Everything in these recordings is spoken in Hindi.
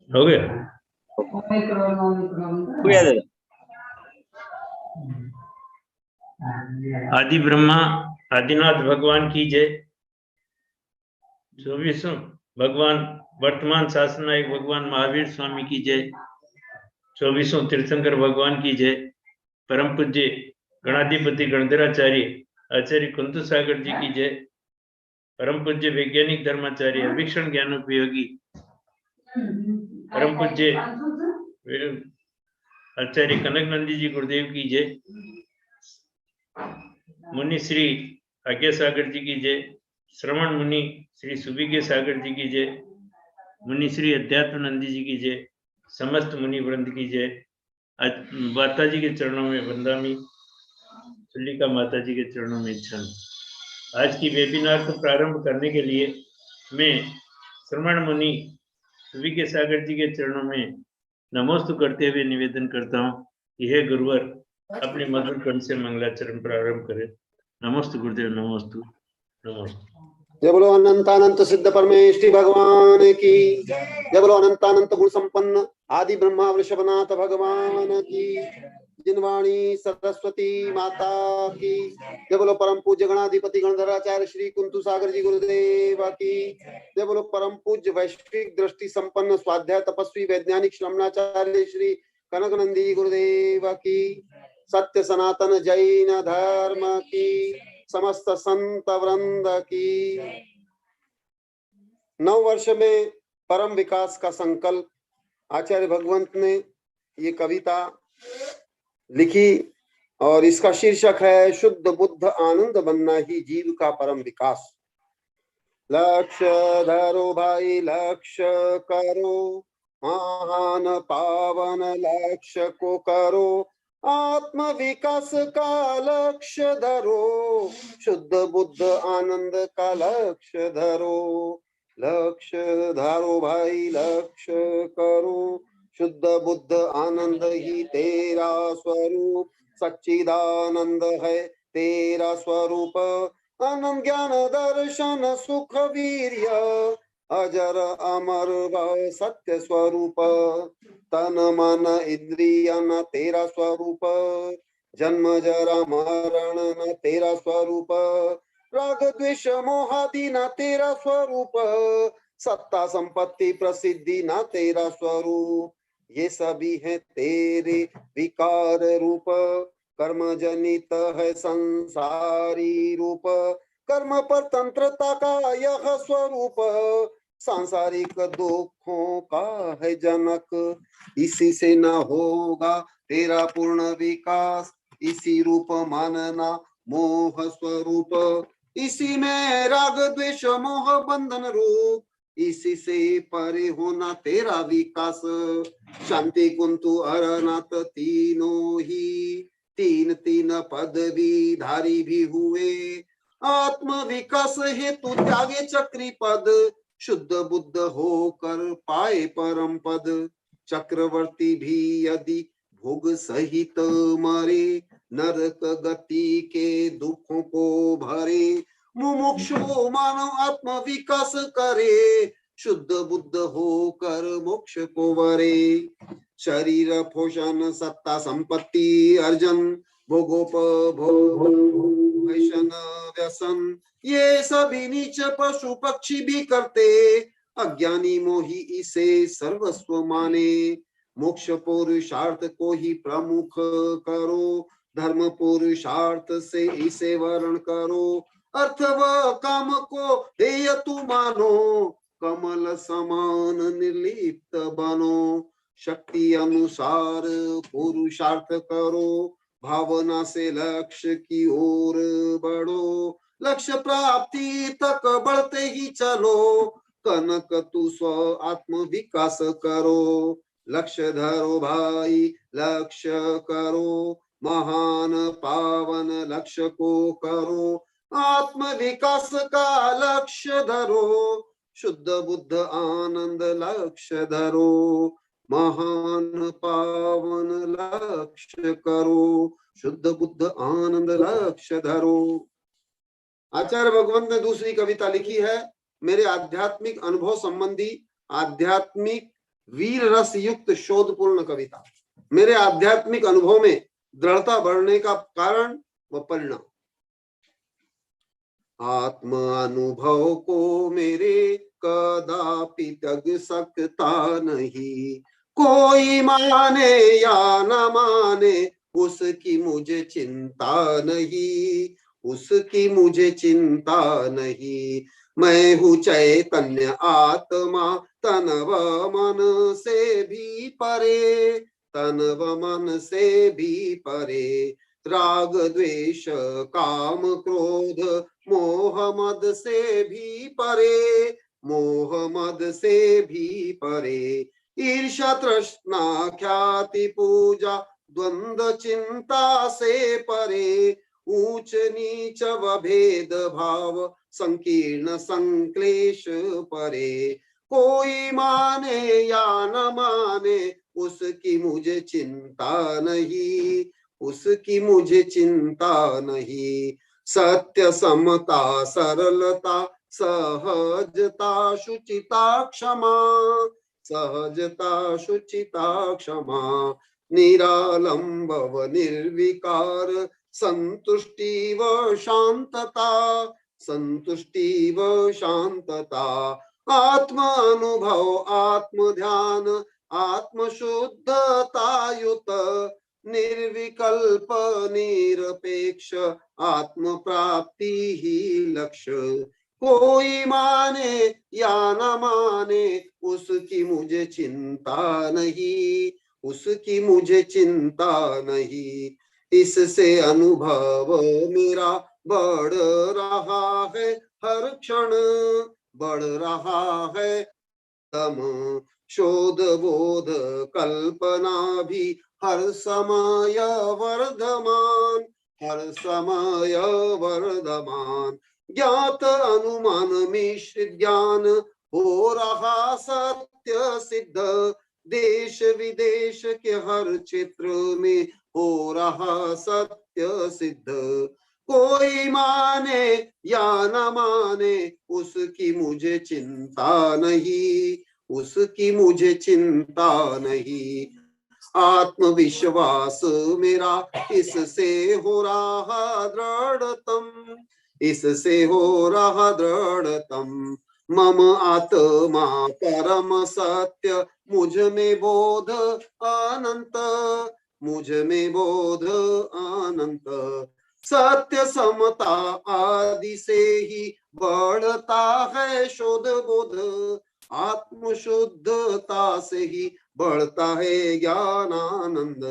हो गया दादा। आदि ब्रह्मा आदिनाथ भगवान की जय। 24वां भगवान वर्तमान शासन नायक भगवान महावीर स्वामी की जय। 24वां तीर्थंकर भगवान की जय। परम पूज्य गणाधिपति गणधराचार्य आचार्य कुंतु सागर जी की जय। परम पूज्य वैज्ञानिक धर्माचार्य अभिक्षण ज्ञानोपयोगी परम पूज्य आचार्य कनक नंदी जी गुरुदेव की जय। मुनि श्री आज्ञा सागर जी की जय। श्रवण मुनि श्री सुविज्ञ सागर जी की जय। मुनि श्री अध्यात्म नंदी जी की जय। समस्त मुनि वृंद की जय। माता जी के चरणों में वंदामी। तुलिका माता जी के चरणों में क्षण। आज की वेबिनार को प्रारंभ करने के लिए मैं श्रवण मुनि सुविज्ञ सागर जी के चरणों में नमोस्तु करते हुए निवेदन करता हूँ कि हे गुरुवर अपने मधुर कंठ से मंगलाचरण प्रारंभ करें। नमोस्तु गुरुदेव, नमोस्तु, नमोस्तु। जय बोलो अनंतानंत सिद्ध परमेष्टि भगवान की। जय बोलो अनंतानंत गुण संपन्न आदि ब्रह्मा वृषभनाथ भगवान की। जिनवाणी सरस्वती माता की। जय बोलो परम पूज्य गणाधिपति गणधराचार्य श्री कुंतु सागर जी गुरुदेव की। जय बोलो परम पूज्य वैश्विक दृष्टि संपन्न स्वाध्याय तपस्वी वैज्ञानिक श्रमणाचार्य श्री कनक नंदी गुरुदेव की। सत्य सनातन जैन धर्म की। समस्त संत वृंद की। नव वर्ष में परम विकास का संकल्प आचार्य भगवंत ने ये कविता लिखी और इसका शीर्षक है शुद्ध बुद्ध आनंद बनना ही जीव का परम विकास। लक्ष्य धरो भाई लक्ष्य करो, महान पावन लक्ष्य को करो, आत्म विकास का लक्ष्य धरो, शुद्ध बुद्ध आनंद का लक्ष्य धरो। लक्ष्य धरो भाई लक्ष्य करो, शुद्ध बुद्ध आनंद ही तेरा स्वरूप, सच्चिदानंद है तेरा स्वरूप, आनंद ज्ञान दर्शन सुख वीर्य, अजर अमर व सत्य स्वरूप, तन मन इंद्रिय न तेरा स्वरूप, जन्म जरा मरण न तेरा स्वरूप, राग द्वेष मोहादि न तेरा स्वरूप, सत्ता संपत्ति प्रसिद्धि न तेरा स्वरूप, ये सभी है तेरे विकार रूप, कर्म जनित है संसारी रूप, कर्म पर तंत्रता का यह स्वरूप, सांसारिक दुखों का है जनक, इसी से न होगा तेरा पूर्ण विकास, इसी रूप मानना मोह स्वरूप, इसी में राग द्वेष मोह बंधन रूप, इसी से परे होना तेरा विकास। शांति कुंतु अरनाथ तीनों ही, तीन तीन पदवी धारी भी हुए, आत्म विकास हेतु त्यागे चक्री पद, शुद्ध बुद्ध होकर पाए परम पद। चक्रवर्ती भी यदि भोग सहित मरे, नरक गति के दुखों को भरे, मुमुक्षु मानव आत्म विकास करे, शुद्ध बुद्ध होकर मोक्ष को वरे। शरीर पोषण सत्ता संपत्ति अर्जन, भोगोपभोग वैशन व्यसन, ये सभी नीच पशु पक्षी भी करते, अज्ञानी मोही इसे सर्वस्व माने। मोक्ष पुरुषार्थ को ही प्रमुख करो, धर्म पुरुषार्थ से इसे वर्ण करो, अर्थ व काम को ध्येय तू मानो, कमल समान निर्लिप्त बनो। शक्ति अनुसार पुरुषार्थ करो, भावना से लक्ष्य की ओर बढ़ो, लक्ष्य प्राप्ति तक बढ़ते ही चलो, कनक तू स्व आत्म विकास करो। लक्ष्य धरो भाई लक्ष्य करो, महान पावन लक्ष्य को करो, आत्म विकास का लक्ष्य धरो, शुद्ध बुद्ध आनंद लक्ष्य धरो, महान पावन लक्ष्य करो, शुद्ध बुद्ध आनंद लक्ष्य धरो। आचार्य भगवंत ने दूसरी कविता लिखी है मेरे आध्यात्मिक अनुभव संबंधी आध्यात्मिक वीर रस युक्त शोधपूर्ण कविता। मेरे आध्यात्मिक अनुभव में दृढ़ता बढ़ने का कारण व परिणाम। आत्म अनुभव को मेरे कदापि तग सकता नहीं, कोई माने या न माने उसकी मुझे चिंता नहीं, उसकी मुझे चिंता नहीं। मैं हूँ चैतन्य आत्मा, तन व मन से भी परे, तन व मन से भी परे। राग द्वेष काम क्रोध मोह मद से भी परे, मोह मद से भी परे। ईर्ष्या तृष्णा ख्याति पूजा द्वंद्व चिंता से परे, ऊंच नीच व भेद भाव संकीर्ण संक्लेश परे। कोई माने या न माने उसकी मुझे चिंता नहीं, उसकी मुझे चिंता नहीं। सत्य समता सरलता सहजता शुचिता क्षमा, सहजता शुचिता क्षमा। निरालंब व निर्विकार संतुष्टि व शांतता, संतुष्टि व शांतता। आत्म अनुभव आत्म ध्यान आत्म शुद्धता युत, निर्विकल्प निरपेक्ष आत्म प्राप्ति ही लक्ष्य। कोई माने या न माने उसकी मुझे चिंता नहीं, उसकी मुझे चिंता नहीं। इससे अनुभव मेरा बढ़ रहा है हर क्षण, बढ़ रहा है तम। शोध बोध कल्पना भी हर समय वर्धमान, हर समय वर्धमान। ज्ञात अनुमान मिश्रित ज्ञान हो रहा सत्य सिद्ध, देश विदेश के हर क्षेत्र में हो रहा सत्य सिद्ध। कोई माने या न माने उसकी मुझे चिंता नहीं, उसकी मुझे चिंता नहीं। आत्मविश्वास मेरा इससे हो रहा दृढ़तम, इससे हो रहा दृढ़तम। मम आत्मा परम सत्य मुझ में बोध अनंत, मुझ में बोध अनंत। सत्य समता आदि से ही बढ़ता है शोध बोध, आत्म शुद्धता से ही बढ़ता है ज्ञान आनंद।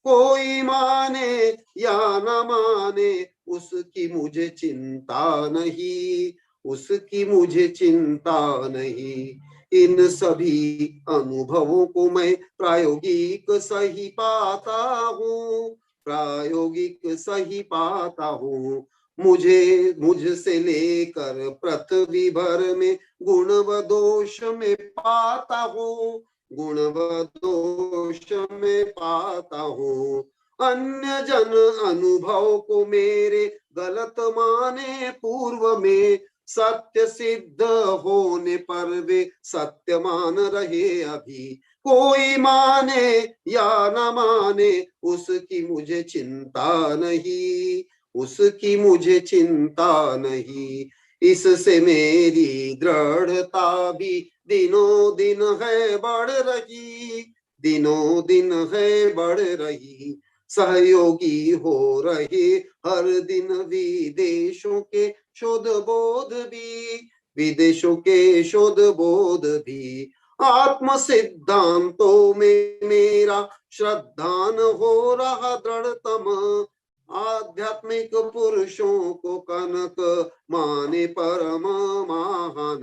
कोई माने या न माने उसकी मुझे चिंता नहीं, उसकी मुझे चिंता नहीं। इन सभी अनुभवों को मैं प्रायोगिक सही पाता हूँ, प्रायोगिक सही पाता हूँ। मुझे मुझसे लेकर पृथ्वी भर में गुण व दोष में पाता हूँ, गुण व दोष में पाता हूँ। अन्य जन अनुभव को मेरे गलत माने पूर्व में, सत्य सिद्ध होने पर वे सत्य मान रहे अभी। कोई माने या न माने उसकी मुझे चिंता नहीं, उसकी मुझे चिंता नहीं। इससे मेरी दृढ़ता भी दिनों दिन है बढ़ रही, दिनों दिन है बढ़ रही। सहयोगी हो रहे हर दिन विदेशों के शोध बोध भी, विदेशों के शोध बोध भी। आत्म सिद्धांतों में मेरा श्रद्धान हो रहा दृढ़तम, आध्यात्मिक पुरुषों को कनक माने परम महान।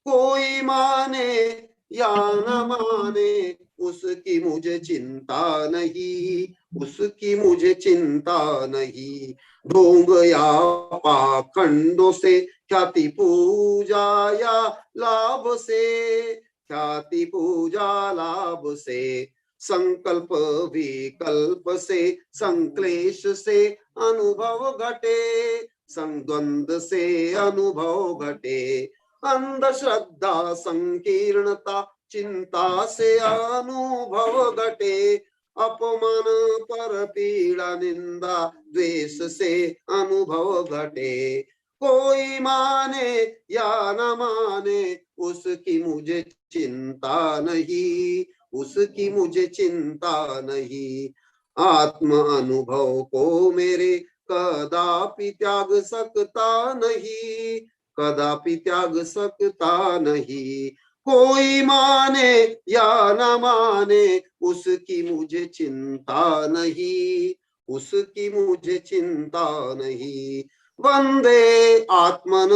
कोई माने या न माने उसकी मुझे चिंता नहीं, उसकी मुझे चिंता नहीं। ढोंग या पाखंडों से ख्याति पूजा या लाभ से, ख्याति पूजा लाभ से। संकल्प विकल्प से संक्लेश से अनुभव घटे, संद्वंद से अनुभव घटे। अंधश्रद्धा संकीर्णता चिंता से अनुभव घटे, अपमान पर पीड़ा निंदा द्वेष से अनुभव घटे। कोई माने या न माने उसकी मुझे चिंता नहीं, उसकी मुझे चिंता नहीं। आत्म अनुभव को मेरे कदापि त्याग सकता नहीं, कदापि त्याग सकता नहीं। कोई माने या न माने उसकी मुझे चिंता नहीं, उसकी मुझे चिंता नहीं। वंदे आत्मन,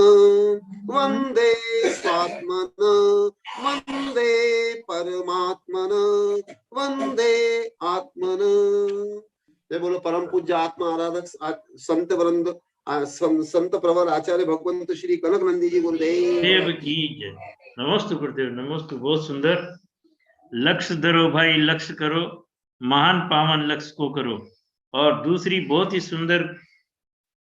वंदे स्वात्मन, वंदे परमात्मन, वंदे आत्मन। जय बोलो परम पूज्य आत्मा आराधक संत वृंद, संत प्रवर आचार्य भगवंत श्री कनक नंदी जी गुरुदेव देव की जय। नमस्ते गुरुदेव, नमस्ते। बहुत सुंदर। लक्ष्य धरो भाई, लक्ष्य करो, महान पावन लक्ष्य को करो। और दूसरी बहुत ही सुंदर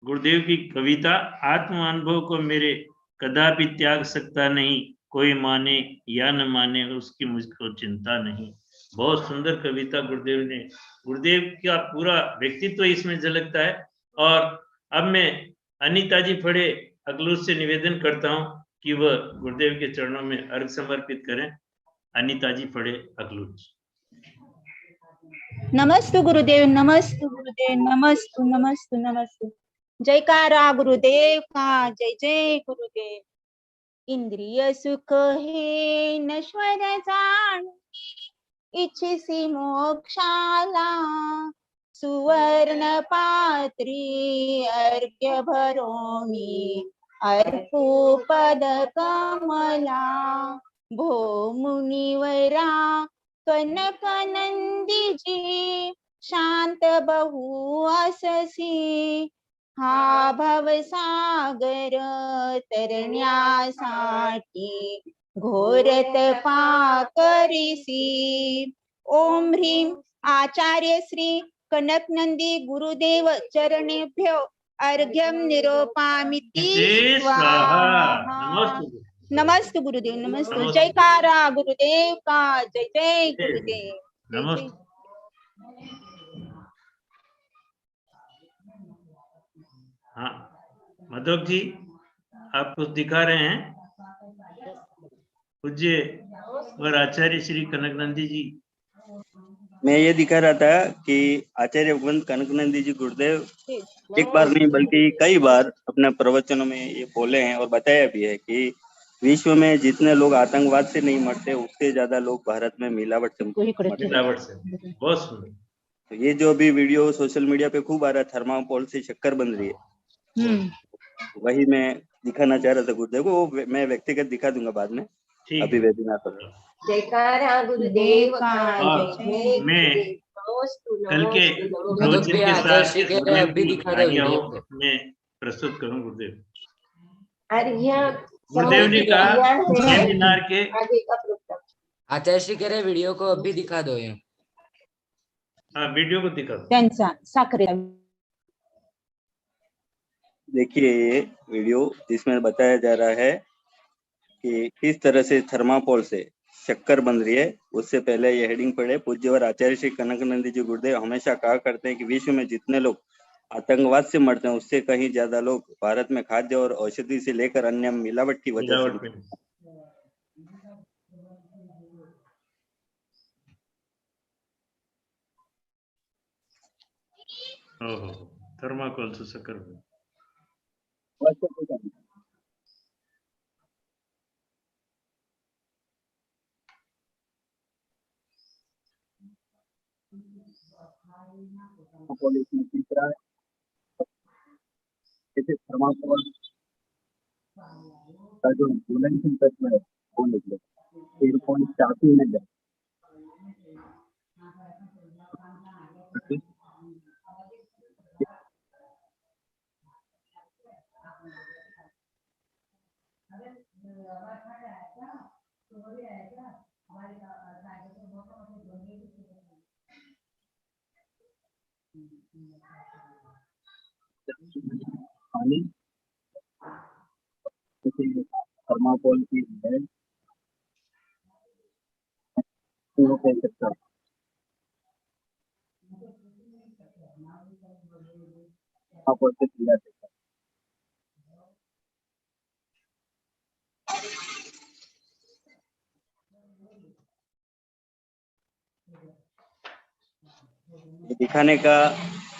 गुरुदेव की कविता, आत्म अनुभव को मेरे कदापि त्याग सकता नहीं, कोई माने या न माने उसकी मुझको चिंता नहीं। बहुत सुंदर कविता गुरुदेव ने, गुरुदेव का पूरा व्यक्तित्व इसमें झलकता है। और अब मैं अनीता जी फड़े अकलूज से निवेदन करता हूं कि वह गुरुदेव के चरणों में अर्घ समर्पित करें। अनीता जी फड़े अकलूज। नमस्तु गुरुदेव, नमस्तु गुरुदेव, नमस्तु नमस्तु नमस्तु। जयकारा गुरुदेव का, जय जय गुरुदेव। इंद्रिय सुख हे नश्वर जाण, इच्छिसी मोक्षाला, सुवर्ण पात्री अर्घ्य भरोमी, अर्पू पद कमला। भो मुनिवरा कनक नंदीजी, शांत बहु अससी, हा भवसागर तरण्यासाठी, घोरत पाकरिसी। ओम ह्रीं आचार्य श्री कनक नंदी गुरुदेव चरणेभ्यो अर्घ्यं निरोपामिति स्वाहा। नमस्ते नमस्ते गुरुदेव, नमस्ते। नमस्ते। जयकारा गुरुदेव का, जय जय गुरुदेव, जय जय। नमस्ते। हाँ माधव जी, आप कुछ दिखा रहे हैं? पूज्य और आचार्य श्री कनकनंदी जी। मैं ये दिखा रहा था कि आचार्य भगवंत कनकनंदी जी गुरुदेव एक बार नहीं बल्कि कई बार अपने प्रवचनों में ये बोले हैं और बताया भी है कि विश्व में जितने लोग आतंकवाद से नहीं मरते, उससे ज्यादा लोग भारत में मिलावट से मरते। मिलावट से। बहुत सुंदर। तो ये जो अभी वीडियो सोशल मीडिया पे खूब आ रहा है, थर्माकोल से शक्कर बन रही है, वही मैं दिखाना चाह रहा था गुरुदेव को। वो मैं व्यक्तिगत दिखा दूंगा बाद में, अभी वेबिनार पर। जयकारा गुरुदेव का, मैं कल के दो दिन के साथ गुरुदेव की आज्ञाओं में प्रस्तुत करूं गुरुदेव। गुरुदेव ने कहा वेबिनार के आचार्य श्री कह रहे वीडियो को अभी दिखा दो। ये हाँ, वीडियो को दिखा दो। त्यांचा साखरेचा देखिए ये वीडियो जिसमें बताया जा रहा है कि किस तरह से थर्माकोल से शक्कर बन रही है। उससे पहले ये हेडिंग पढ़े। पूज्य और आचार्य श्री कनकनंदी जी गुरुदेव हमेशा कहा करते हैं कि विश्व में जितने लोग आतंकवाद से मरते हैं, उससे कहीं ज्यादा लोग भारत में खाद्य और औषधि से लेकर अन्य मिलावट की वजह से। थर्माकोल से शक्कर। थर्माकोल का जो ज्वलनशील तत्व है वो निकले 0.4 में जाए। पानी थर्माकोल वो कह सकता हूँ। आप उससे चिल्ला सकते हैं। ये दिखाने का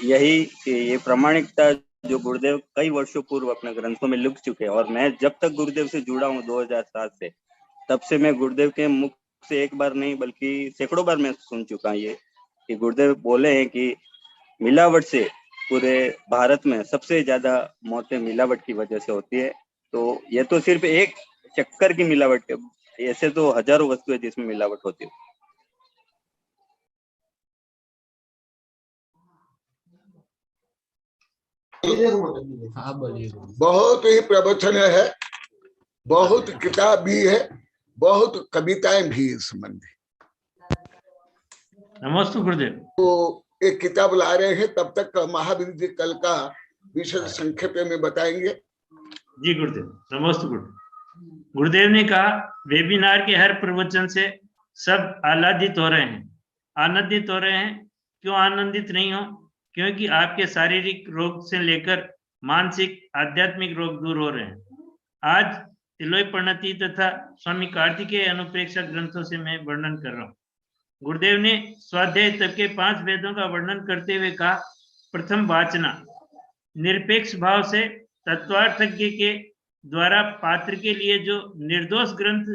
यही कि ये प्रामाणिकता जो गुरुदेव कई वर्षों पूर्व अपने ग्रंथों में लिख चुके हैं, और मैं जब तक गुरुदेव से जुड़ा हूँ 2007 से, तब से मैं गुरुदेव के मुख से एक बार नहीं बल्कि सैकड़ों बार मैं सुन चुका हूँ ये कि गुरुदेव बोले हैं कि मिलावट से पूरे भारत में सबसे ज्यादा मौतें मिलावट की वजह से होती है। तो ये तो सिर्फ एक शक्कर की मिलावट है, ऐसे तो हजारों वस्तुएं जिसमें मिलावट होती है। हाँ बोलिए। बहुत ही प्रवचन है, बहुत किताब भी है, बहुत कविताएं भी इस संबंधी। नमस्ते गुरुदेव। तो एक किताब ला रहे हैं, तब तक महावीर जी कल का विषय संक्षेप में बताएंगे। जी गुरुदेव, नमस्ते गुरुदेव। गुरुदेव ने कहा वेबिनार के हर प्रवचन से सब आह्लादित हो रहे हैं, आनंदित हो रहे हैं। क्यों आनंदित नहीं हो? क्योंकि आपके शारीरिक रोग से लेकर मानसिक आध्यात्मिक रोग दूर हो रहे हैं। आज तिलोय प्रणति तथा स्वामी कार्तिकेय अनुप्रेक्षा ग्रंथों से मैं वर्णन कर रहा हूँ। गुरुदेव ने स्वाध्याय तक के 5 वेदों का वर्णन करते हुए कहा, प्रथम वाचना, निरपेक्ष भाव से तत्वार्थज्ञ के द्वारा पात्र के लिए जो निर्दोष ग्रंथ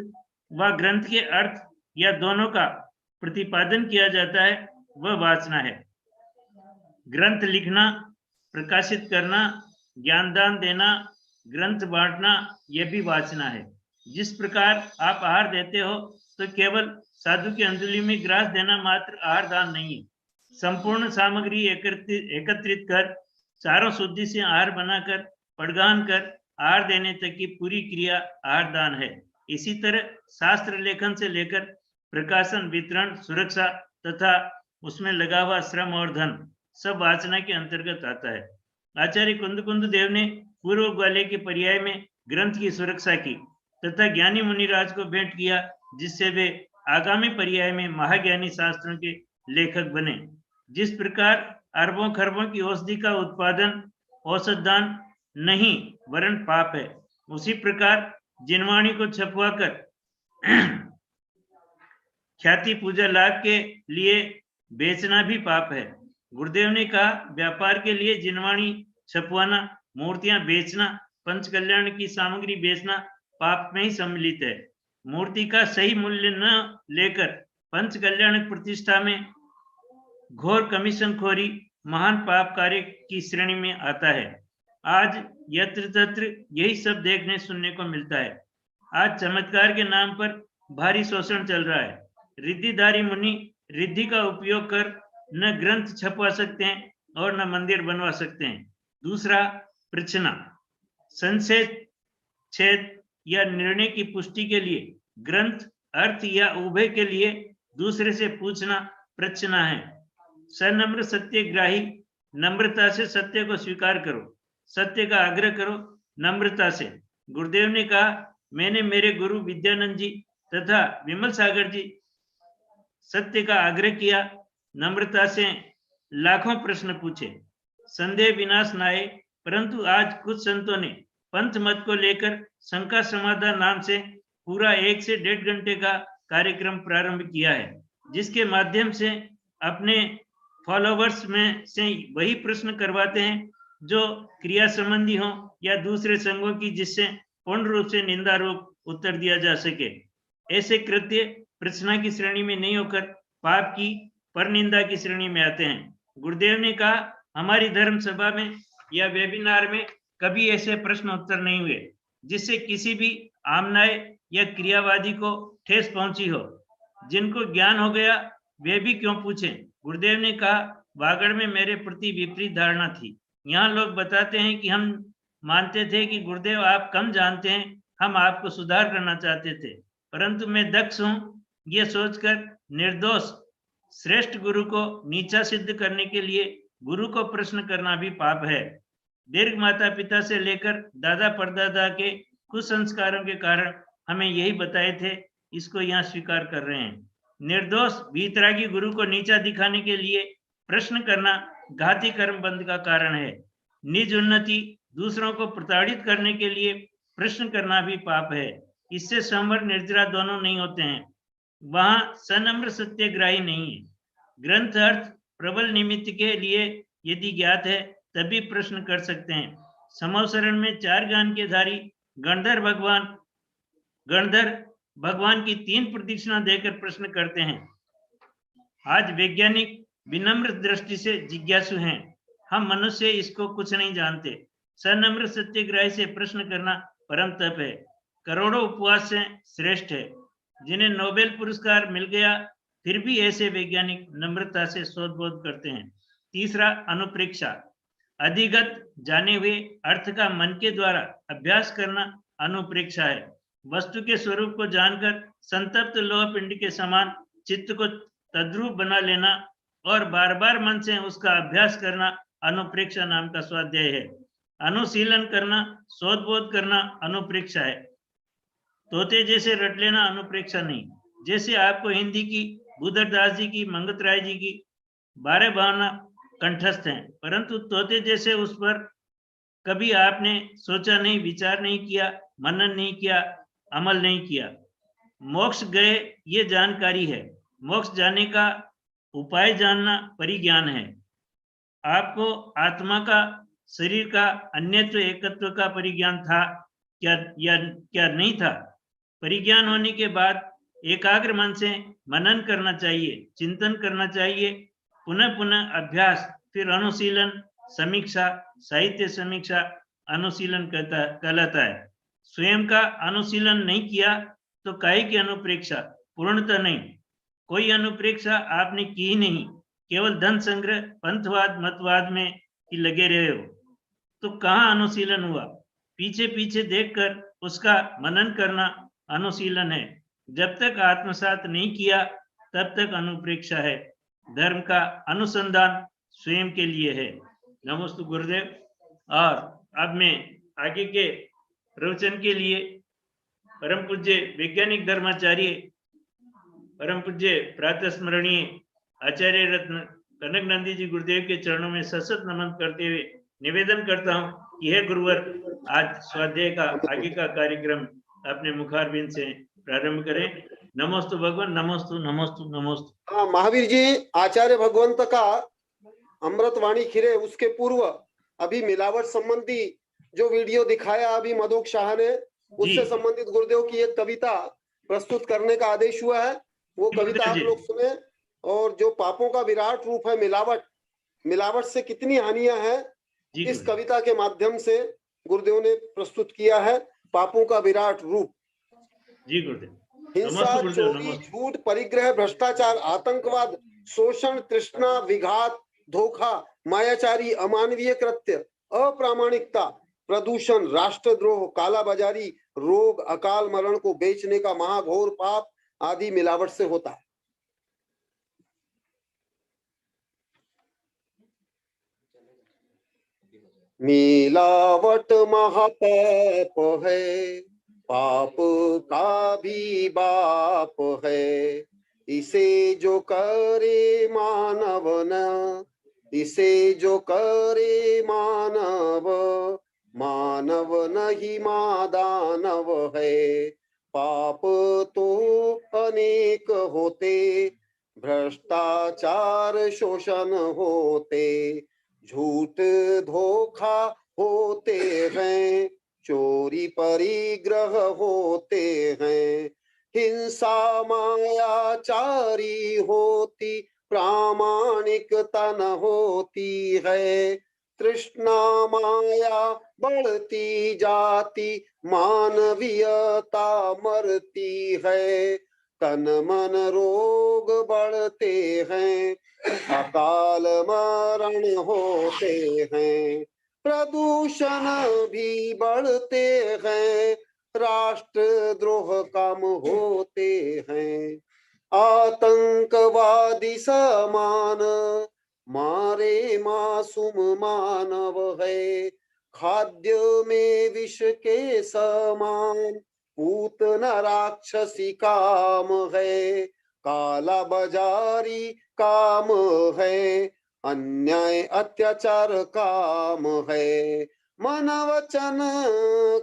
व ग्रंथ के अर्थ या दोनों का प्रतिपादन किया जाता है वह वाचना है। ग्रंथ लिखना, प्रकाशित करना, ज्ञानदान देना, ग्रंथ बांटना, यह भी वाचना है। जिस प्रकार आप आहार देते हो तो केवल साधु की अंजलि में ग्रास देना मात्र आहार दान नहीं है। संपूर्ण सामग्री एकत्रित कर चारों शुद्धि से आहार बनाकर पड़गान कर आहार देने तक की पूरी क्रिया आहार दान है। इसी तरह शास्त्र लेखन से लेकर प्रकाशन, वितरण, सुरक्षा तथा उसमें लगा हुआ श्रम और धन सब वाचना के अंतर्गत आता है। आचार्य कुंद देव ने पूर्व ग्वाले के पर्याय में ग्रंथ की सुरक्षा की तथा ज्ञानी मुनिराज को भेंट किया, जिससे वे आगामी पर्याय में महाज्ञानी शास्त्रों के लेखक बने। जिस प्रकार अरबों खरबों की औषधि का उत्पादन औषध दान नहीं वरन पाप है, उसी प्रकार जिनवाणी को छपवाकर ख्याति पूजा लाभ के लिए बेचना भी पाप है। गुरुदेव ने कहा, व्यापार के लिए जिनवाणी छपवाना, मूर्तियां बेचना, पंच कल्याण की सामग्री बेचना पाप में ही सम्मिलित है। मूर्ति का सही मूल्य न लेकर पंच कल्याण प्रतिष्ठा में घोर कमीशन खोरी महान पाप कार्य की श्रेणी में आता है। आज यत्र तत्र यही सब देखने सुनने को मिलता है। आज चमत्कार के नाम पर भारी शोषण चल रहा है। रिद्धिधारी मुनि रिद्धि का उपयोग कर न ग्रंथ छपवा सकते हैं और न मंदिर बनवा सकते हैं। दूसरा, प्रश्न, संशय छेद या निर्णय की पुष्टि के लिए ग्रंथ, अर्थ या उभय के लिए दूसरे से पूछना प्रश्न है। सनम्र सत्यग्राही, नम्रता से सत्य को स्वीकार करो, सत्य का आग्रह करो नम्रता से। गुरुदेव ने कहा, मैंने मेरे गुरु विद्यानंद जी तथा विमल सागर जी सत्य का आग्रह किया, नम्रता से लाखों प्रश्न पूछे, संदेह विनाश न आए। परंतु आज कुछ संतों ने पंथ मत को लेकर शंका समाधान नाम से पूरा 1 से 1.5 घंटे का कार्यक्रम प्रारंभ किया है, जिसके माध्यम से अपने फॉलोवर्स में से वही प्रश्न करवाते हैं जो क्रिया संबंधी हो या दूसरे संघों की, जिससे पूर्ण रूप से निंदा रूप उत्तर दिया जा सके। ऐसे कृत्य प्रश्न की श्रेणी में नहीं होकर पाप की परनिंदा की श्रेणी में आते हैं। गुरुदेव ने कहा, हमारी धर्म सभा में या वेबिनार में कभी ऐसे प्रश्न उत्तर नहीं हुए जिससे किसी भी आमनाय या क्रियावादी को ठेस पहुंची हो। जिनको ज्ञान हो गया वे भी क्यों पूछें। गुरुदेव ने कहा, वागड़ में मेरे प्रति विपरीत धारणा थी। यहाँ लोग बताते हैं कि हम मानते थे कि गुरुदेव आप कम जानते हैं, हम आपको सुधार करना चाहते थे, परंतु मैं दक्ष हूँ ये सोचकर निर्दोष श्रेष्ठ गुरु को नीचा सिद्ध करने के लिए गुरु को प्रश्न करना भी पाप है। दीर्घ माता पिता से लेकर दादा परदादा के कुसंस्कारों के कारण हमें यही बताए थे, इसको यहाँ स्वीकार कर रहे हैं। निर्दोष वीतरागी गुरु को नीचा दिखाने के लिए प्रश्न करना घाती कर्म बंध का कारण है। निज उन्नति, दूसरों को प्रताड़ित करने के लिए प्रश्न करना भी पाप है। इससे संवर निर्जरा दोनों नहीं होते हैं। वहां सनम्र सत्याग्रही नहीं है। ग्रंथ अर्थ प्रबल निमित्त के लिए यदि ज्ञात है तभी प्रश्न कर सकते हैं। समवसरण में 4 गान के धारी गणधर भगवान की 3 प्रदक्षिणा देकर प्रश्न करते हैं। आज वैज्ञानिक विनम्र दृष्टि से जिज्ञासु हैं। हम मनुष्य इसको कुछ नहीं जानते। सनम्र सत्याग्रही से प्रश्न करना परम तप है, करोड़ों उपवास से श्रेष्ठ है। जिन्हें नोबेल पुरस्कार मिल गया फिर भी ऐसे वैज्ञानिक नम्रता से शोध बोध करते हैं। तीसरा, अनुप्रेक्षा। अधिगत जाने हुए अर्थ का मन के द्वारा अभ्यास करना अनुप्रेक्षा है। वस्तु के स्वरूप को जानकर संतप्त लोह पिंड के समान चित्त को तद्रूप बना लेना और बार बार मन से उसका अभ्यास करना अनुप्रेक्षा नाम का स्वाध्याय है। अनुशीलन करना, शोध बोध करना अनुप्रेक्षा है। तोते जैसे रट लेना अनुप्रेक्षा नहीं। जैसे आपको हिंदी की बुधरदास जी की, मंगत राय जी की 12 भावना कंठस्थ हैं, परंतु तोते जैसे उस पर कभी आपने सोचा नहीं, विचार नहीं किया, मनन नहीं किया, अमल नहीं किया। मोक्ष गए ये जानकारी है। मोक्ष जाने का उपाय जानना परिज्ञान है। आपको आत्मा का, शरीर का अन्यत्व एकत्व का परिज्ञान था क्या नहीं था? परिज्ञान होने के बाद एकाग्र मन से मनन करना चाहिए, चिंतन करना चाहिए, पुनः पुनः अभ्यास, फिर अनुशीलन, समीक्षा, साहित्य समीक्षा अनुशीलन कहलाता है। स्वयं का अनुशीलन नहीं किया तो काहे की अनुप्रेक्षा? पूर्णतः नहीं। कोई अनुप्रेक्षा आपने की ही नहीं, केवल धन संग्रह, पंथवाद, मतवाद में ही लगे रहे हो, तो कहाँ अनुशीलन हुआ? पीछे पीछे देखकर उसका मनन करना अनुशीलन है। जब तक आत्मसात नहीं किया तब तक अनुप्रेक्षा है। धर्म का अनुसंधान स्वयं के लिए है। नमोस्तु गुरुदेव। और अब मैं आगे के प्रवचन के लिए परम पूज्य वैज्ञानिक धर्माचार्य, परम पूज्य प्रातः स्मरणीय आचार्य रत्न कनक नंदी जी गुरुदेव के चरणों में सशत नमन करते हुए निवेदन करता हूं कि हे गुरुवर, आज स्वाध्याय का आगे का कार्यक्रम अपने मुखारबिंद से प्रारंभ करें। नमोस्तु भगवान, नमोस्तु नमोस्तु नमोस्तु। हाँ महावीर जी, आचार्य भगवंत का अमृतवाणी खिरे उसके पूर्व अभी मिलावट संबंधी जो वीडियो दिखाया अभी मधुक शाह ने, उससे संबंधित गुरुदेव की एक कविता प्रस्तुत करने का आदेश हुआ है। वो कविता आप लोग सुने। और जो पापों का विराट रूप है मिलावट, मिलावट से कितनी हानियां हैं, इस कविता के माध्यम से गुरुदेव ने प्रस्तुत किया है। पापों का विराट रूप। जी गुरुदेव। हिंसा, चोरी, झूठ, परिग्रह, भ्रष्टाचार, आतंकवाद, शोषण, तृष्णा, विघात, धोखा, मायाचारी, अमानवीय कृत्य, अप्रामाणिकता, प्रदूषण, राष्ट्रद्रोह, कालाबाजारी, रोग, अकाल मरण को बेचने का महाघोर पाप आदि मिलावट से होता है। मिलावट महापाप है, पाप का भी बाप है। इसे जो करे मानव न, इसे जो करे मानव, मानव नहीं मादानव है। पाप तो अनेक होते, भ्रष्टाचार शोषण होते, झूठ धोखा होते हैं, चोरी परिग्रह होते हैं, हिंसा मायाचारी होती, प्रामाणिकता न होती है, तृष्णा माया बढ़ती जाती, मानवीयता मरती है, तन मन रोग बढ़ते हैं, अकाल मरण होते हैं, प्रदूषण भी बढ़ते हैं, राष्ट्रद्रोह काम होते हैं, आतंकवादी समान मारे मासूम मानव है, खाद्य में विष के समान पूतना राक्षसी काम है, काला बाजारी काम है, अन्याय अत्याचार काम है, मन वचन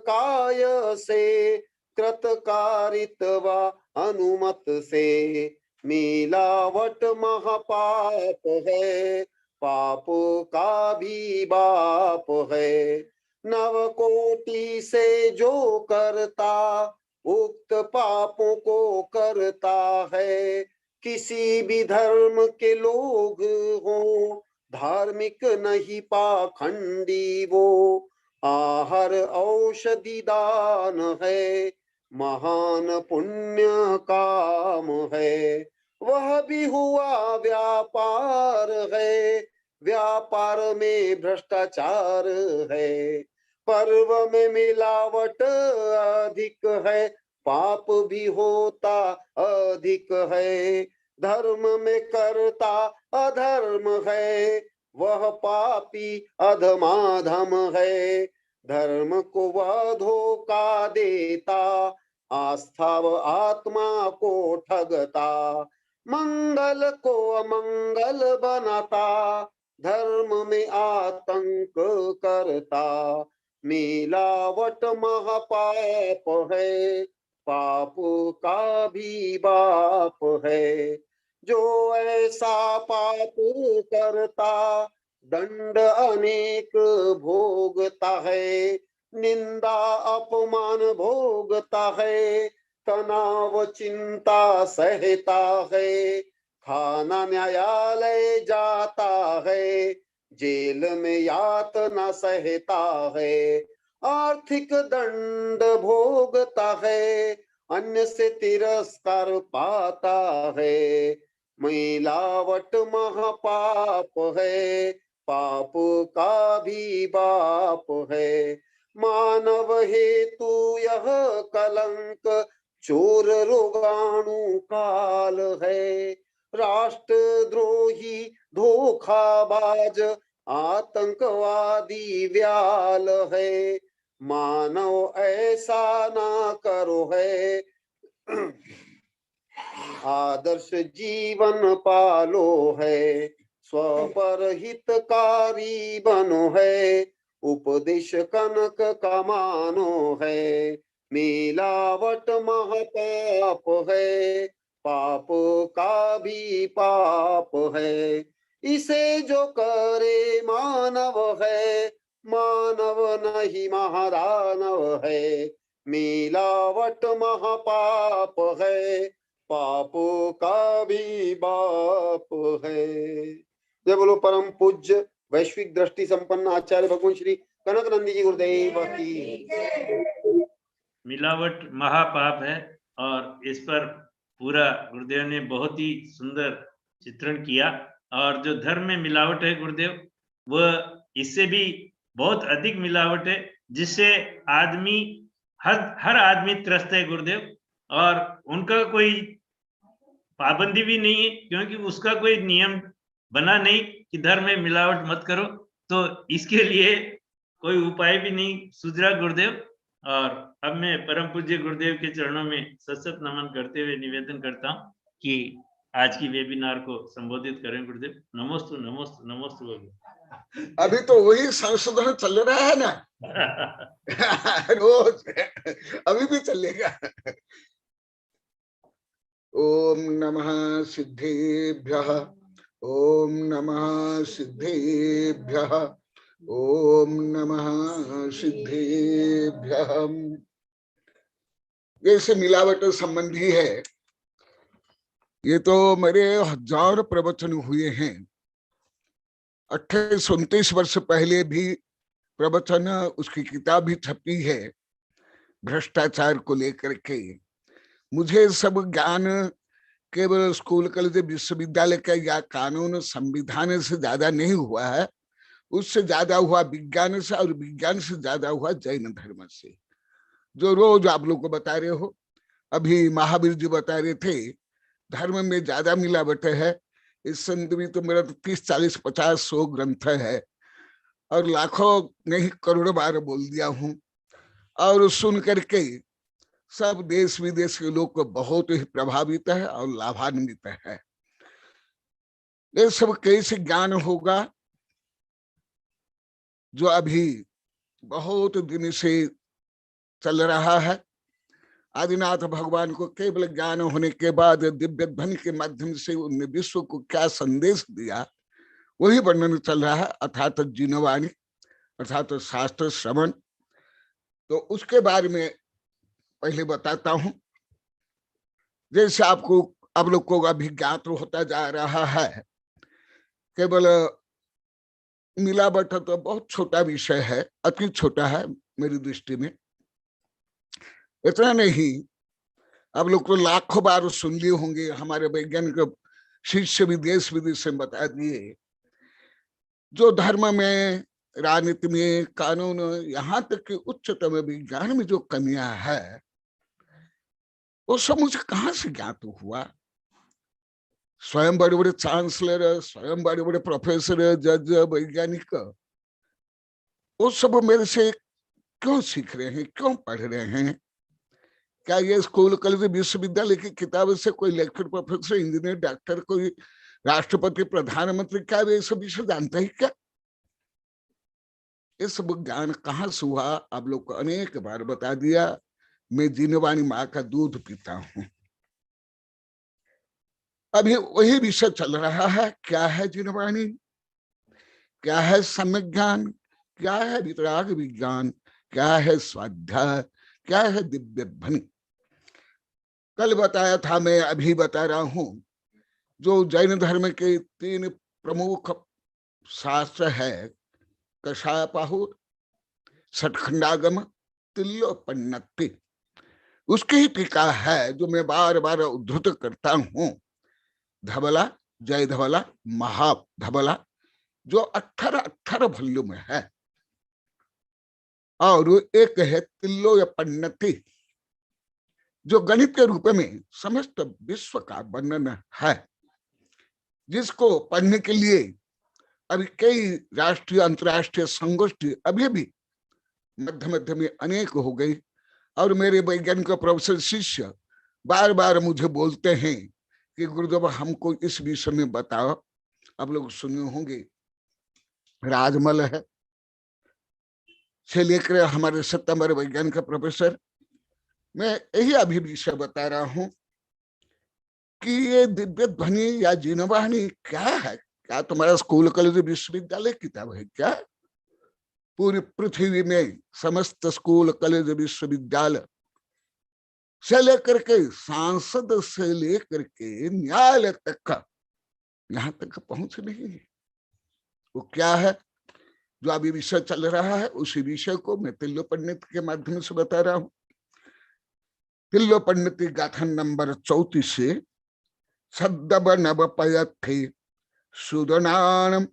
काय से, कृतकारित्वा अनुमत से, मिलावट महापाप है, पाप का भी बाप है, नव कोटि से जो करता उक्त पापों को करता है, किसी भी धर्म के लोग हो, धार्मिक नहीं पाखंडी वो, आहार औषधि दान है, महान पुण्य काम है, वह भी हुआ व्यापार है, व्यापार में भ्रष्टाचार है, पर्व में मिलावट अधिक है, पाप भी होता अधिक है, धर्म में करता अधर्म है, वह पापी अधमाधम है, धर्म को वह धोखा देता, आस्था व आत्मा को ठगता, मंगल को अमंगल बनाता, धर्म में आतंक करता, मिलावट महापाप है, पाप का भी बाप है, जो ऐसा पाप करता दंड अनेक भोगता है, निंदा अपमान भोगता है, तनाव चिंता सहता है, खाना न्यायालय जाता है, जेल में यातना सहता है, आर्थिक दंड भोगता है, अन्य से तिरस्कार पाता है, मिलावट महापाप है, पाप का भी बाप है, मानव हेतु यह कलंक चोर रोगाणु काल है, राष्ट्रद्रोही धोखाबाज आतंकवादी व्याल है, मानव ऐसा ना करो है, आदर्श जीवन पालो है, स्वपर हितकारी बनो है, उपदेश कनक का मानो है, मिलावट महापाप है, पाप का भी पाप है, इसे जो करे मानव है, मानव नहीं महादानव है, मिलावट महापाप है, पाप का भी बाप है। जय बोलो परम पूज्य वैश्विक दृष्टि संपन्न आचार्य भगवान श्री कनक नंदी जी गुरुदेव की। मिलावट महापाप है और इस पर पूरा गुरुदेव ने बहुत ही सुंदर चित्रण किया। और जो धर्म में मिलावट है गुरुदेव, वह इससे भी बहुत अधिक मिलावट है, जिससे आदमी हर आदमी त्रस्त है गुरुदेव, और उनका कोई पाबंदी भी नहीं है, क्योंकि उसका कोई नियम बना नहीं कि धर्म में मिलावट मत करो, तो इसके लिए कोई उपाय भी नहीं सूझ रहा गुरुदेव। और अब मैं परम पूज्य गुरुदेव के चरणों में सशक्त नमन करते हुए निवेदन करता हूँ कि आज की वेबिनार को संबोधित करें गुरुदेव। नमोस्तु नमोस्तु नमोस्तु गुरुदेव। अभी तो वही संशोधन चल रहा है ना रोज, अभी भी चलेगा। ओम नमः सिद्धेभ्यः, ओम नमः सिद्धेभ्यः, ओम नमः सिद्धेभ्यः। जैसे मिलावट संबंधी है, ये तो मेरे हजार प्रवचन हुए हैं। 28-29 वर्ष पहले भी प्रवचन, उसकी किताब भी छपी है भ्रष्टाचार को लेकर के। मुझे सब ज्ञान केवल स्कूल कॉलेज विश्वविद्यालय का या कानून संविधान से ज्यादा नहीं हुआ है, उससे ज्यादा हुआ विज्ञान से, और विज्ञान से ज्यादा हुआ जैन धर्म से, जो रोज आप लोग को बता रहे हो। अभी महावीर जी बता रहे थे धर्म में ज्यादा मिलावट है। इस संदर्भ में तो मेरा 30, 40, 50, 100 ग्रंथ है और लाखों नहीं करोड़ों बार बोल दिया हूं। और सुन करके सब देश विदेश के लोग को बहुत ही प्रभावित है और लाभान्वित है। ये सब कैसे ज्ञान होगा जो अभी बहुत दिन से चल रहा है। आदिनाथ भगवान को केवल ज्ञान होने के बाद दिव्य ध्वनि के माध्यम से उन्हें विश्व को क्या संदेश दिया, वही वर्णन चल रहा है, अर्थात जिनवाणी, अर्थात शास्त्र श्रवण। तो उसके बारे में पहले बताता हूं। जैसे आप लोग को अभी ज्ञात होता जा रहा है, केवल मिलावट तो बहुत छोटा विषय है, अति छोटा है मेरी दृष्टि में। इतना नहीं, आप लोग तो लाखों बार सुन लिए होंगे, हमारे वैज्ञानिक शिष्य भी देश विदेश में बता दिए, जो धर्म में, राजनीति में, कानून, यहाँ तक कि उच्चतम विज्ञान में जो कमियां है, वो सब मुझे कहाँ से ज्ञात हुआ। स्वयं बड़े बड़े चांसलर, स्वयं बड़े बड़े प्रोफेसर, जज, वैज्ञानिक, वो सब मेरे से क्यों सीख रहे हैं, क्यों पढ़ रहे हैं? क्या ये स्कूल, कॉलेज, विश्वविद्यालय की किताब से कोई लेक्चर, प्रोफेसर, इंजीनियर, डॉक्टर, कोई राष्ट्रपति, प्रधानमंत्री, क्या ये सब विषय जानता है क्या? ये सब ज्ञान कहाँ से हुआ? आप लोग को अनेक बार बता दिया। मैं जिनवाणी माँ का दूध पीता हूं। अभी वही विषय चल रहा है। क्या है जिनवाणी, क्या है सम्यक ज्ञान, क्या है वितराग विज्ञान, क्या है स्वाध्याय, क्या है दिव्य ध्वनि। कल बताया था, मैं अभी बता रहा हूं। जो जैन धर्म के 3 प्रमुख शास्त्र है, कषायपाहुर, षटखंडागम, तिल्लोपनिषद, उसकी ही टीका है जो मैं बार बार उद्धृत करता हूं। धबला, जय धबला, महाधबला, जो 18 वॉल्यूम में है। और एक है तिल्लोपनिषद, जो गणित के रूप में समस्त विश्व का वर्णन है, जिसको पढ़ने के लिए अभी कई राष्ट्रीय अंतर्राष्ट्रीय संगोष्ठी अभी भी मध्य मध्य में अनेक हो गई। और मेरे वैज्ञानिक प्रोफेसर शिष्य बार बार मुझे बोलते हैं कि गुरुदेव हमको इस विषय में बताओ। आप लोग सुने होंगे, राजमल है से लेकर हमारे सितंबर वैज्ञानिक प्रोफेसर, मैं यही अभी विषय बता रहा हूं कि ये दिव्य ध्वनि या जिनवाणी क्या है। क्या तुम्हारा स्कूल, कॉलेज, विश्वविद्यालय किताब है क्या? पूरी पृथ्वी में समस्त स्कूल, कॉलेज, विश्वविद्यालय से लेकर के सांसद से लेकर के न्यायालय तक, यहाँ तक पहुंच नहीं है। वो क्या है जो अभी विषय चल रहा है, उसी विषय को मैं तिल्लोपनिषद के माध्यम से बता रहा हूं। तिल्लोपनिषद गाथा नंबर 34 से सद्दब नवपयथे सुदनानम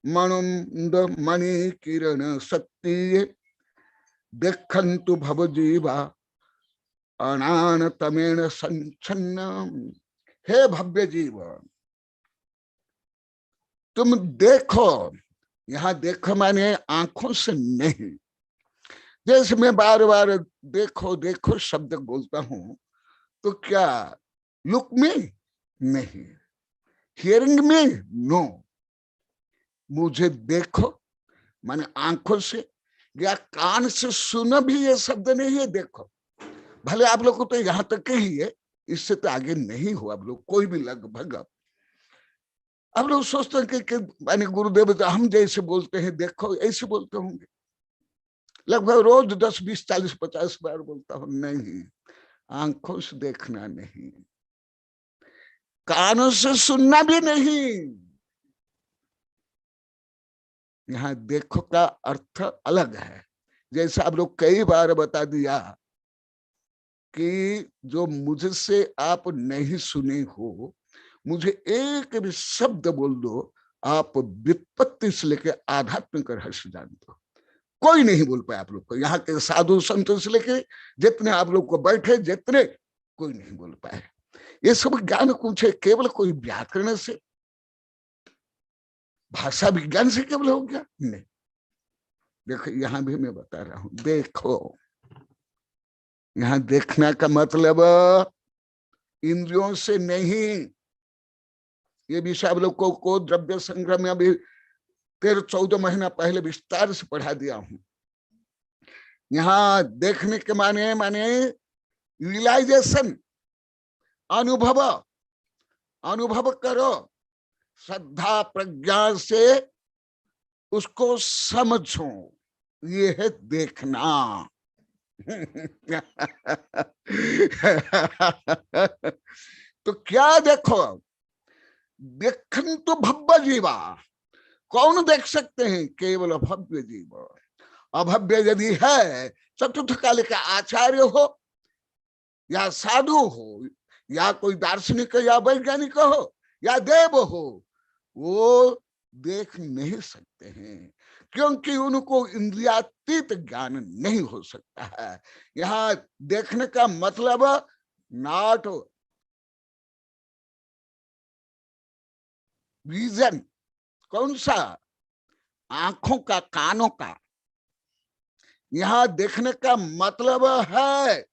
मनुंद मणि किरण सत्य देखंतु भव जीवा अनान तमेण संचन्न। हे भव्य जीव, तुम देखो। यहाँ देखो माने आंखों से नहीं। जैसे मैं बार बार देखो देखो शब्द बोलता हूं, तो क्या लुक में नहीं, हियरिंग में नो। मुझे देखो माने आंखों से या कान से सुनो भी ये शब्द नहीं है। देखो, भले आप लोग को तो यहां तक ही है, इससे तो आगे नहीं हो आप लोग कोई भी लगभग। आप लोग सोचते हैं कि माने गुरुदेव तो हम जैसे बोलते हैं देखो, ऐसे बोलते होंगे। लगभग रोज 10, 20, 40, 50 बार बोलता हूं। नहीं, आंखों से देखना नहीं, कानों से सुनना भी नहीं। यहाँ देखो का अर्थ अलग है। जैसे आप लोग कई बार बता दिया कि जो मुझसे आप नहीं सुने हो, मुझे एक भी शब्द बोल दो, आप व्युत्पत्ति से लेके आध्यात्मिक रहस्य जानते हो। कोई नहीं बोल पाया आप लोग को। यहाँ के साधु संतों से लेके जितने आप लोग को बैठे, जितने, कोई नहीं बोल पाए। ये सब ज्ञान कुछ है केवल कोई व्याकरण से, भाषा विज्ञान से केवल हो गया? नहीं। देखो यहाँ भी मैं बता रहा हूं, देखो यहाँ देखना का मतलब इंद्रियों से नहीं। ये विषय आप लोग को द्रव्य संग्रह में अभी 13-14 महीना पहले विस्तार से पढ़ा दिया हूं। यहाँ देखने के माने रियलाइजेशन, अनुभव करो, श्रद्धा प्रज्ञा से उसको समझो, ये है देखना। तो क्या देखो, देखन तो भव्य जीवा, कौन देख सकते हैं? केवल भव्य जीव। अभव्य यदि है, चतुर्थ काल के आचार्य हो या साधु हो या कोई दार्शनिक या वैज्ञानिक हो या देव हो, वो देख नहीं सकते हैं, क्योंकि उनको इंद्रियातीत ज्ञान नहीं हो सकता है। यहाँ देखने का मतलब नॉट विजन, कौन सा? आंखों का, कानों का। यहाँ देखने का मतलब है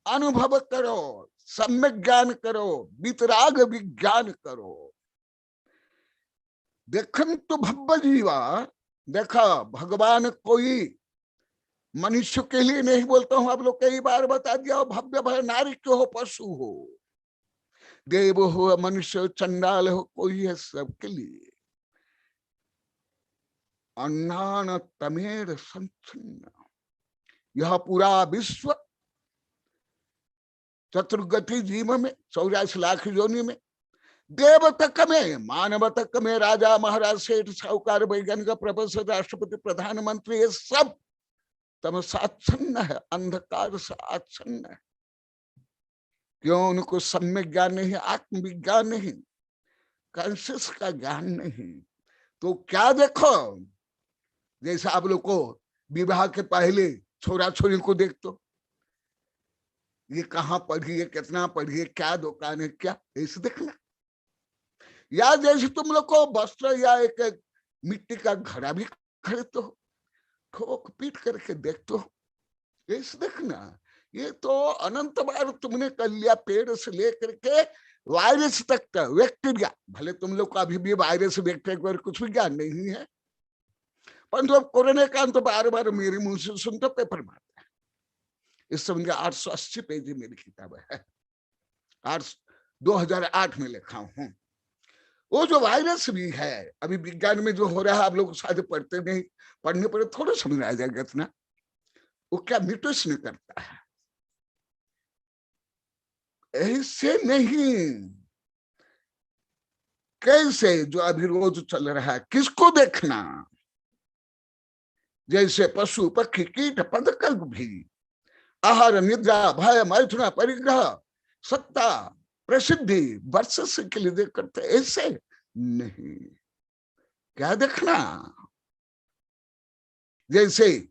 अनुभव करो, सम्यक ज्ञान करो, वितराग विज्ञान करो। देखन तो भव्य जीवा, देखा भगवान कोई मनुष्य के लिए नहीं बोलता हूं, आप लोग कई बार बता दिया हो, भव्य भय नारी क्यों हो, पशु हो, देव हो, मनुष्य, चंडाल हो, कोई है सबके लिए। अन्नान तमेर संचिन्न, यह पूरा विश्व चतुर्गति जीव में 84 लाख योनि में, देव तक में, मानव तक में, राजा महाराज सेठ साहूकार वैज्ञानिक प्रोफेसर राष्ट्रपति प्रधानमंत्री, ये सब तमसाच्छन्न है, अंधकार से आच्छन्न है। क्यों? उनको सम्यक ज्ञान नहीं, आत्मविज्ञान नहीं, कॉन्शियस का ज्ञान नहीं। तो क्या देखो, जैसे आप लोग को विवाह के पहले छोरा छोरी को देख दो, ये कहाँ पढ़ी है, कितना पढ़ी है, क्या दुकान है, क्या, ऐसे देखना। या जैसे तुम लोग को वस्त्र या एक मिट्टी का घड़ा भी खरीदते हो, ठोक पीट करके देखते हो, ऐसे देखना। ये तो अनंत बार तुमने कर लिया, पेड़ से लेकर के वायरस तक का, बैक्टीरिया, भले तुम लोग को अभी भी वायरस बैक्टीरिया कुछ भी ज्ञान नहीं है, परंतु अब कोरोना का तो बार बार मेरे मुंह से सुनते, पेपर मारता है। इस समय 880 पेज मेरी किताब है, 2008 में लिखा हूं। वो जो वायरस भी है, अभी विज्ञान में जो हो रहा है, आप लोग शायद पढ़ते नहीं, पढ़ने पर थोड़ा समझ आ जाएगा इतना। वो क्या म्यूटेशन करता है, ऐसे नहीं। कैसे? जो अभी रोज चल रहा है, किसको देखना? जैसे पशु पक्षी कीट पदकल्प भी आहार निद्रा भय मैथुन परिग्रह सत्ता प्रसिद्धि वर्चस्व के लिए देख करते, ऐसे नहीं। क्या देखना? जैसे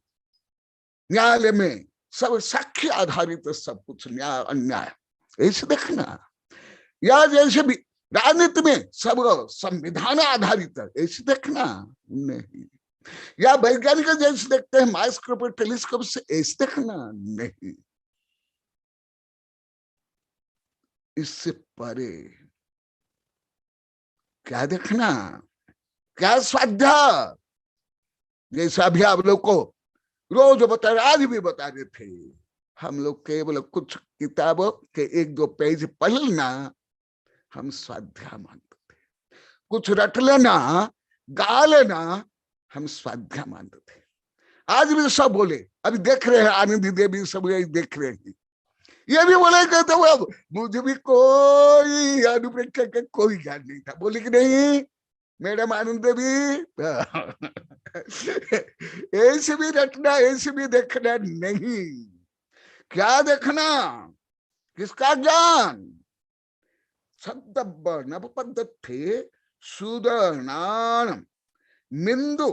न्यायालय में सब साक्ष्य आधारित सब कुछ न्याय अन्याय, ऐसे देखना। या जैसे भी राजनीति में सब संविधान आधारित, ऐसे देखना नहीं। या वैज्ञानिक जैसे देखते हैं माइक्रोस्कोप टेलीस्कोप से, ऐसे देखना नहीं। इससे परे क्या देखना? क्या स्वाध्याय? जैसा अभी आप लोग को रोज बता रहे, आज भी बता रहे थे, हम लोग केवल कुछ किताबों के 1-2 पेज पढ़ लेना हम स्वाध्याय मानते थे, कुछ रट लेना, गा लेना, हम स्वाध्याय मानते थे। आज भी सब बोले, अभी देख रहे हैं आनंदी देवी सब यही देख रहे हैं, ये भी बोले कहते वो मुझे भी कोई अनुप्रेक्षा का कोई ज्ञान नहीं था, बोले कि नहीं मैडम आनंद देवी, ऐसे भी रटना, ऐसे भी देखना नहीं। क्या देखना? किसका ज्ञान? सद्दब्ब नवपद्धति सुदर्णान मिंदु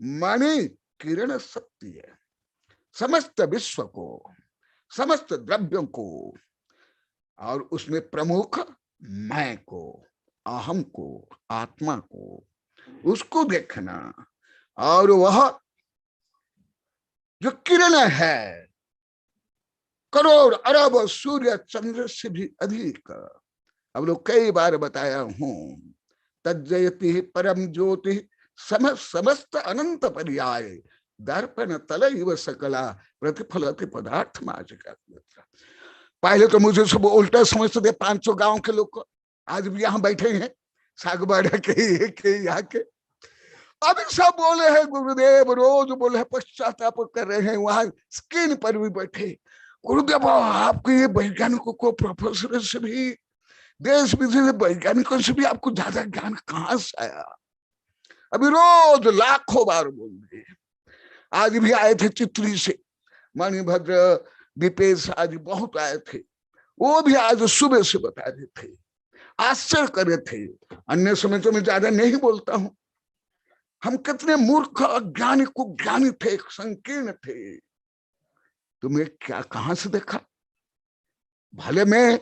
मणि किरण सत्य, समस्त विश्व को, समस्त द्रव्यों को, और उसमें प्रमुख मैं को, अहम को, आत्मा को, उसको देखना। और वह जो किरण है, करोड़ अरब सूर्य चंद्र से भी अधिक। अब लोग कई बार बताया हूं, तज्जयति परम ज्योति समस्त अनंत पर्याय दर्पण तलैव सकला प्रतिफलति पदार्थ माजिका। पहले तो मुझे सब उल्टा समझते थे 500 गांव के लोग, आज भी यहाँ बैठे हैं सागबाड़ा के यहाँ के, अभी सब बोले हैं गुरुदेव, रोज बोले हैं, पश्चाताप कर रहे हैं, वहां स्क्रीन पर भी बैठे, गुरुदेव आपके ये वैज्ञानिकों को, प्रोफेसर से भी, देश विदेश वैज्ञानिकों से भी आपको ज्यादा ज्ञान कहाँ से आया? अभी रोज लाखों बार बोल रहे। आज भी आए थे चित्री से, मणिभद्र दीपेश आज बहुत आए थे, वो भी आज सुबह से बता रहे थे, आश्चर्य कर रहे थे। अन्य समय तो मैं ज्यादा नहीं बोलता हूं, हम कितने मूर्ख अज्ञानी को ज्ञानी थे, संकीर्ण थे। तुम्हें क्या कहां से देखा? भले मैं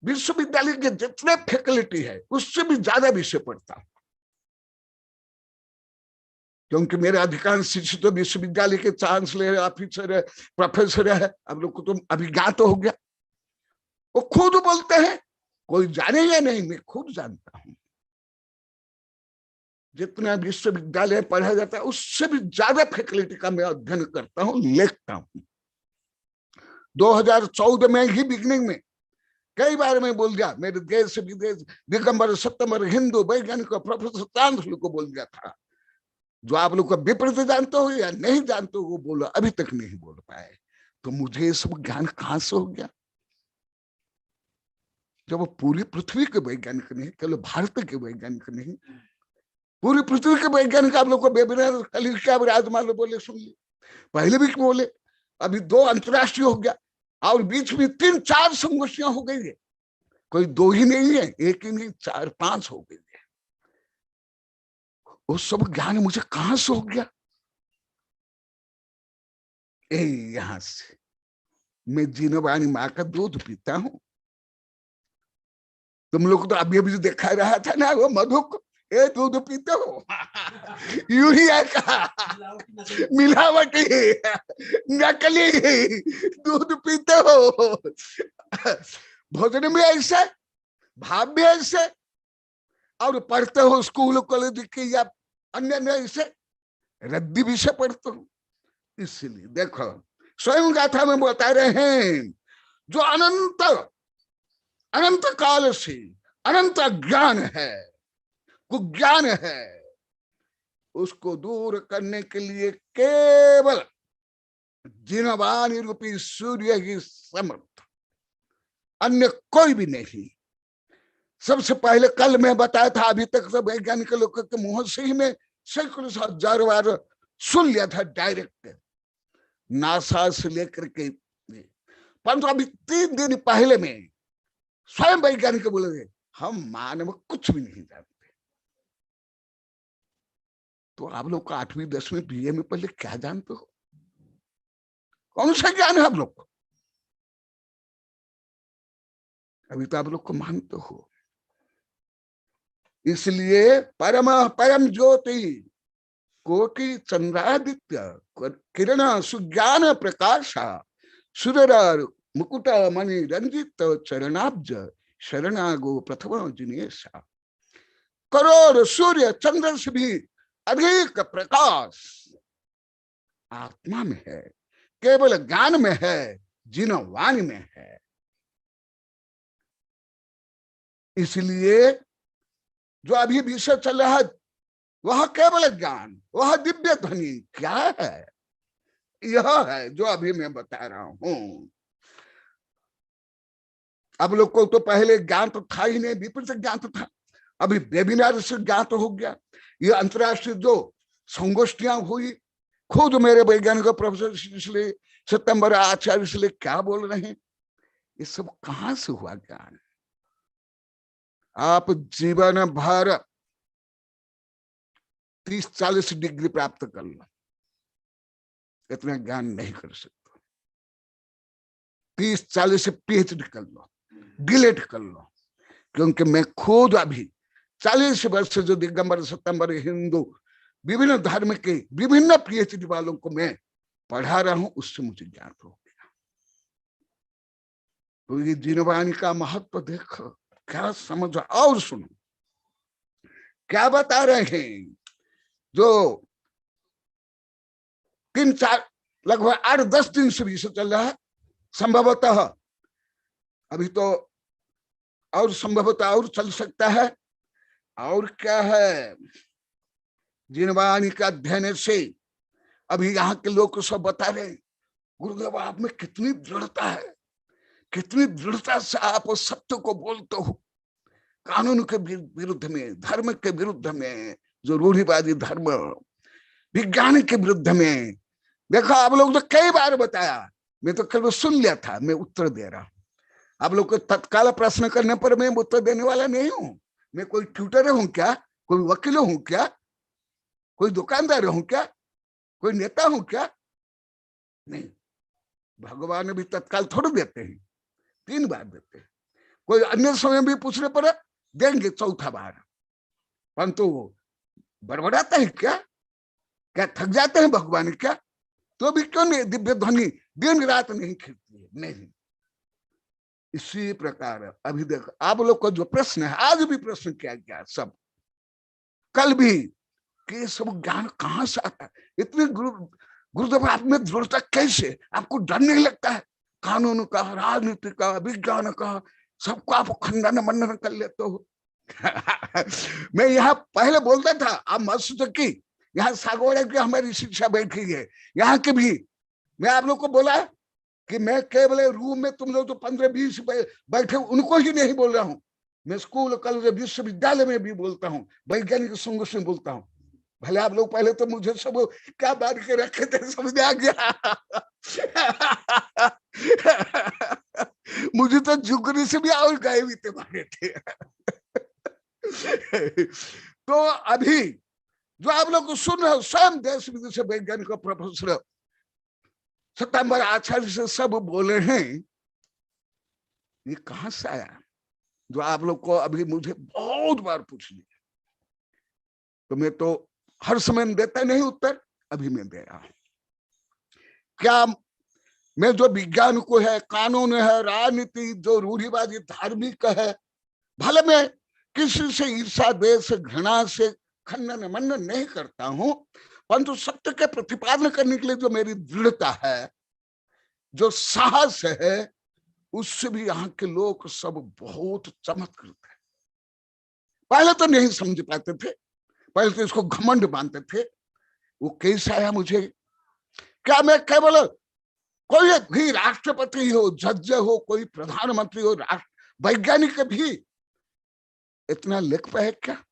विश्वविद्यालय के जितने फैकल्टी है उससे भी ज्यादा विषय पढ़ता हूं, क्योंकि मेरे अधिकांश शिक्षक तो विश्वविद्यालय के चांसलर, ऑफिसर है, प्रोफेसर है। अब लोग को तो अभिज्ञात हो गया, वो खुद बोलते हैं, कोई जाने या नहीं, मैं खुद जानता हूं। जितना विश्वविद्यालय पढ़ा जाता है उससे भी ज्यादा फैकल्टी का मैं अध्ययन करता हूं, लिखता हूं। 2014 में ही बिगनिंग में कई बार मैं बोल दिया, मेरे देश विदेश दिगंबर सत्यंबर हिंदू वैज्ञानिक प्रोफेसर चांसलर को बोल दिया था, जो आप लोग का विपरीत जानते हो या नहीं जानते हो वो बोलो, अभी तक नहीं बोल पाए। तो मुझे ये सब ज्ञान कहां से हो गया? जब वो पूरी पृथ्वी के वैज्ञानिक नहीं, केवल भारत के वैज्ञानिक नहीं, पूरी पृथ्वी के वैज्ञानिक आप लोग को वेबिनार कल क्या राजमाल बोले, सुन लिए, पहले भी बोले, अभी 2 अंतरराष्ट्रीय हो गया और बीच में 3-4 संगोष्ठियां हो गई है, कोई 2 ही नहीं है, 1 ही नहीं, 4-5 हो गई है। वो सब ज्ञान मुझे कहां से हो गया? यहां से मैं जीनवाणी माँ का दूध पीता हूं। तुम लोग तो अभी अभी देखा रहा था ना, वो मधु को, ए दूध पीते हो यूरिया का मिलावटी नकली दूध पीते हो, भोजन में ऐसे, भाव भी ऐसे, और पढ़ते हो स्कूल कॉलेज के या अन्य में ऐसे रद्दी विषय पढ़ते हो। इसलिए देखो स्वयं गाथा में बता रहे हैं, जो अनंत अनंत काल से अनंत ज्ञान है, कुज्ञान है, उसको दूर करने के लिए केवल जिनवाणी रूपी सूर्य ही समर्थ, अन्य कोई भी नहीं। सबसे पहले कल मैं बताया था, अभी तक तो वैज्ञानिक लोगों के मुंह से ही मैं सैकड़ों हजारों बार सुन लिया था डायरेक्ट, नासा से लेकर के, परंतु अभी 3 दिन पहले में स्वयं वैज्ञानिक बोले हम मानव कुछ भी नहीं जानते। तो आप लोग का 8वीं 10वीं BA में पहले क्या जानते हो? कौन सा ज्ञान है आप लोग को? अभी तो आप लोग को मानते हो। इसलिए परम ज्योति कोटि चंद्रादित्य किरण सुज्ञान प्रकाशा सुरर मुकुट मणि रंजित चरणाब्ज शरणागो प्रथम जिनेशा। करोड़ सूर्य चंद्र से भी अधिक प्रकाश आत्मा में है, केवल ज्ञान में है, जिनवाणी में है। इसलिए जो अभी विषय चल रहा है वह केवल ज्ञान, वह दिव्य ध्वनि क्या है? यह है जो अभी मैं बता रहा हूं। अब लोग को तो पहले ज्ञान तो था ही नहीं, विपरीत ज्ञान तो था, अभी वेबिनार से ज्ञान तो हो गया। ये अंतरराष्ट्रीय जो संगोष्ठियां हुई, खुद मेरे वैज्ञानिक प्रोफेसर सितंबर आचार्य इसलिए क्या बोल रहे हैं, ये सब कहां से हुआ ज्ञान? आप जीवन भर 30-40 डिग्री प्राप्त कर लो, इतना ज्ञान नहीं कर सकते। 30-40 PhD कर लो, डिलीट कर लो, क्योंकि मैं खुद अभी 40 वर्ष से जो दिगंबर सत्यंबर हिंदू विभिन्न धर्म के विभिन्न PhD वालों को मैं पढ़ा रहा हूं उससे मुझे ज्ञात हो गया। तो ये जीनवाणी का महत्व देखो, क्या समझ। और सुनो क्या बता रहे हैं, जो 3-4 लगभग 8-10 दिन से भी चल रहा है, संभवतः अभी तो और संभवतः और चल सकता है। और क्या है, जीनवाणी का अध्ययन से अभी यहाँ के लोग सब बता रहे, गुरुदेव आप में कितनी दृढ़ता है, कितनी दृढ़ता से आप सत्य को बोलते हो, कानून के विरुद्ध में, धर्म के विरुद्ध में, जो रूढ़िवादी धर्म, विज्ञान के विरुद्ध में। देखो आप लोग तो कई बार बताया, मैं तो केवल सुन लिया था, मैं उत्तर दे रहा हूं। आप लोग को तत्काल प्रश्न करने पर मैं उत्तर देने वाला नहीं हूं। मैं कोई ट्यूटर हूं क्या, कोई वकील हूं क्या, कोई दुकानदार हूं क्या, कोई नेता हूं क्या? नहीं, भगवान भी तत्काल थोड़ा देते हैं, 3 बार देते हैं। कोई अन्य समय भी पूछने पर देंगे 4था बार, परंतु बड़बड़ाता है क्या? क्या थक जाते हैं भगवान क्या? तो भी क्यों नहीं दिव्य ध्वनि दिन रात नहीं खिलती है? नहीं। इसी प्रकार अभी देखो आप लोग का जो प्रश्न है, आज भी प्रश्न किया गया सब, कल भी, कि सब ज्ञान कहां से आता है? इतने गुरुदेव आप में दृढ़ता कैसे? आपको डर नहीं लगता है? कानून का, राजनीति का, विज्ञान का, सबको आप खंडन मंडन कर लेते हो। मैं यहाँ पहले बोलता था, आप मत सोचो कि यहाँ सागवाड़ा की हमारी शिक्षा बैठी है, यहाँ के भी मैं आप लोग को बोला कि मैं केवल रूम में तुम लोग जो 15-20 बैठे उनको ही नहीं बोल रहा हूँ, मैं स्कूल कॉलेज विश्वविद्यालय में भी बोलता हूँ, वैज्ञानिक संघ में बोलता हूँ। भले आप लोग पहले तो मुझे सब क्या बात के रखे थे, समझ आ गया। मुझे तो जुगरी से भी और गए भी थे मारे थे। तो अभी जो आप लोग को सुन रहे हो, स्वयं देश विदेश से वैज्ञानिक प्रोफेसर सत्यम्बर आचार्य से सब बोले हैं, ये कहां से आया? जो आप लोग को अभी मुझे बहुत बार पूछ लिया, तो मैं तो हर समय देता नहीं उत्तर, अभी मैं दे रहा हूं। क्या मैं जो विज्ञान को है, कानून है, राजनीति, जो रूढ़िवादी धार्मिक है, भले मैं किसी से ईर्षा, द्वेष, घृणा से खंडन मंडन नहीं करता हूं, परंतु सत्य के प्रतिपादन करने के लिए जो मेरी दृढ़ता है, जो साहस है, उससे भी यहाँ के लोग सब बहुत चमत्कृत है। पहले तो नहीं समझ पाते थे, पहले तो इसको घमंड मानते थे। वो कैसा आया मुझे? क्या मैं केवल कोई भी राष्ट्रपति हो, जज हो, कोई प्रधानमंत्री हो, वैज्ञानिक भी इतना लिख पाए क्या?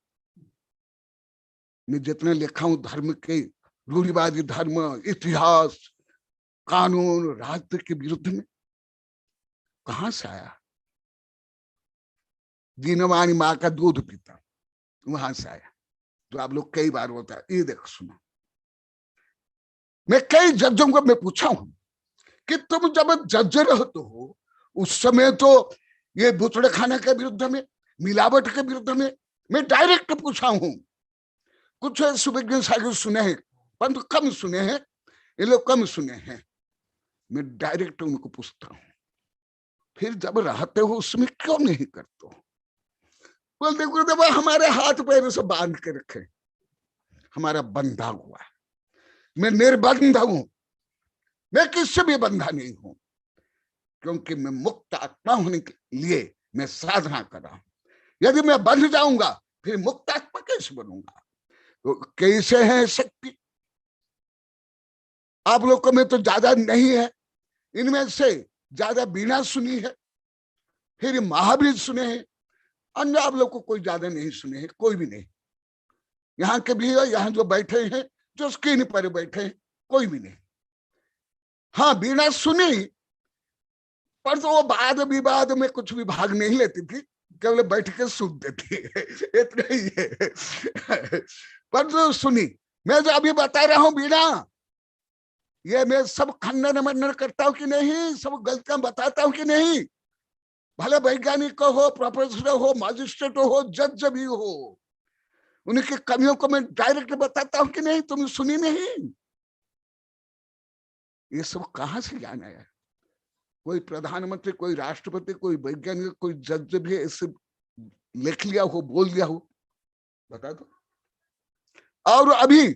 मैं जितना लिखा हूं धर्म के, रूढ़िवादी धर्म, इतिहास, कानून, राज्य के विरुद्ध में, कहां से आया? जीनवाणी माँ का दूध पीता, वहां से आया, जो आप लोग कई बार होता है। ये देखो सुनो, मैं कई जजों को मैं पूछा हूं कि तुम जब जज रहते हो, उस समय तो ये बुतड़े खाने के विरुद्ध में, मिलावट के विरुद्ध में मैं डायरेक्ट पूछा हूं। कुछ सुविज्ञ सागर सुने हैं, परंतु कम सुने हैं, ये लोग कम सुने हैं। मैं डायरेक्ट उनको पूछता हूं, फिर जब रहते हो उसमें क्यों नहीं करते हो? बोलते गुरुदेव हमारे हाथ पैरों से बांध के रखे, हमारा बंधा हुआ है, मैं निर्बंध हूं, मैं किससे भी बंधा नहीं हूं, क्योंकि मैं मुक्त आत्मा होने के लिए मैं साधना कर रहा हूं। यदि मैं बंध जाऊंगा फिर मुक्त आत्मा कैसे बनूंगा? तो कैसे है शक्ति? आप लोग को में तो ज्यादा नहीं है, इनमें से ज्यादा बीणा सुनी है, फिर महावीर सुने हैं, अन्य आप लोग को कोई ज्यादा नहीं सुने हैं, कोई भी नहीं। यहाँ के भी है, यहाँ जो बैठे हैं, जो स्क्रीन पर बैठे हैं, कोई भी नहीं। हाँ बीणा सुनी, पर तो वो वाद विवाद में कुछ भी भाग नहीं लेती थी, केवल बैठ के सुनते थे, इतना ही है। पर तो सुनी, मैं जो अभी बता रहा हूं बीणा, ये मैं सब खंडन मंडन करता हूं कि नहीं, सब गलतियां बताता हूं कि नहीं? भले वैज्ञानिक हो, प्रोफेसर हो, मजिस्ट्रेट हो, जज भी हो, उनकी कमियों को मैं डायरेक्ट बताता हूं कि नहीं? तुम सुनी नहीं? ये सब कहाँ से ज्ञान आया? कोई प्रधानमंत्री, कोई राष्ट्रपति, कोई वैज्ञानिक, कोई जज भी ऐसे लिख लिया हो, बोल दिया हो? बता दो। और अभी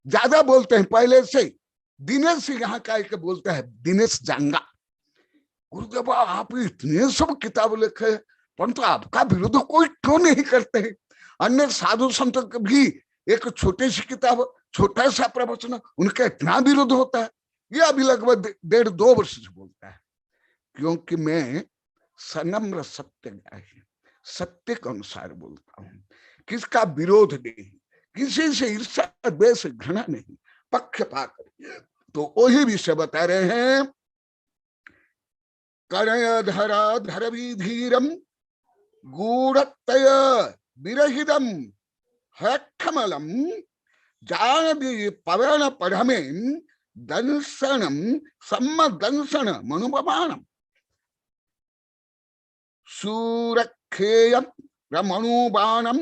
ज्यादा बोलते हैं पहले से। दिनेश यहाँ का एक बोलता है, दिनेश जांगा, गुरुदेव आप इतने सब किताब लिखे परंतु आपका विरोध कोई क्यों नहीं करते हैं? अन्य साधु संतों के भी एक छोटी सी किताब, छोटा सा प्रवचन, उनका इतना विरोध होता है। ये अभी लगभग 1.5-2 वर्ष से बोलता है। क्योंकि मैं सनम्र सत्यग्राही, सत्य के अनुसार बोलता हूँ, किसका विरोध नहीं, किसी से ईर्ष्या द्वेष घृणा नहीं, पक्षपात। तो वही विषय बता रहे हैं, कणयधरा धरवीधीरम गूढ़तय विरहितम हठमलम जानवी पवन पढ़मे दंसनम सम्मदंसन मनुपमानम सूरखेयम रमणुबाणम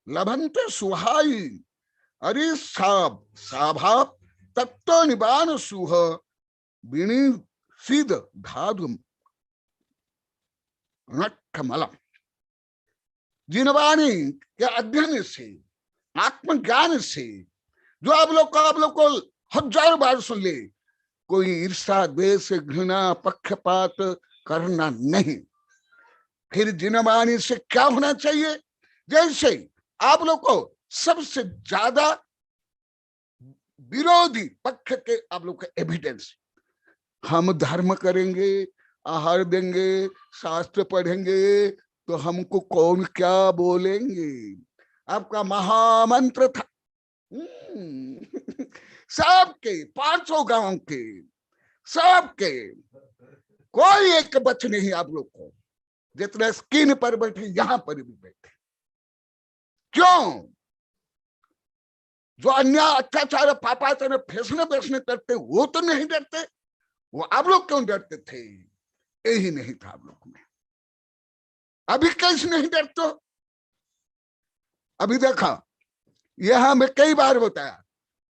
लभन्ते सुहाई अरे साभाव तत्व निबान सुह विणी सीध धाधुम नटमलम। जिनवाणी के अध्ययन से, आत्मज्ञान से, जो आप लोग को 1000 बार सुन ले, कोई ईर्ष्या द्वेष घृणा पक्षपात करना नहीं। फिर जिनवाणी से क्या होना चाहिए? जैसे आप लोग को सबसे ज्यादा विरोधी पक्ष के आप लोग का एविडेंस, हम धर्म करेंगे, आहार देंगे, शास्त्र पढ़ेंगे तो हमको कौन क्या बोलेंगे? आपका महामंत्र था सबके 500 गांव के सबके, कोई एक बच नहीं आप लोग को, जितने स्क्रीन पर बैठे यहां पर भी बैठे। क्यों? जो अन्याय अत्याचार पापाचार फैसले बैसने करते वो तो नहीं डरते, वो आप लोग क्यों डरते थे? यही नहीं था आप लोग में। अभी कैसे नहीं डरते? अभी देखा, यहां मैं कई बार बताया,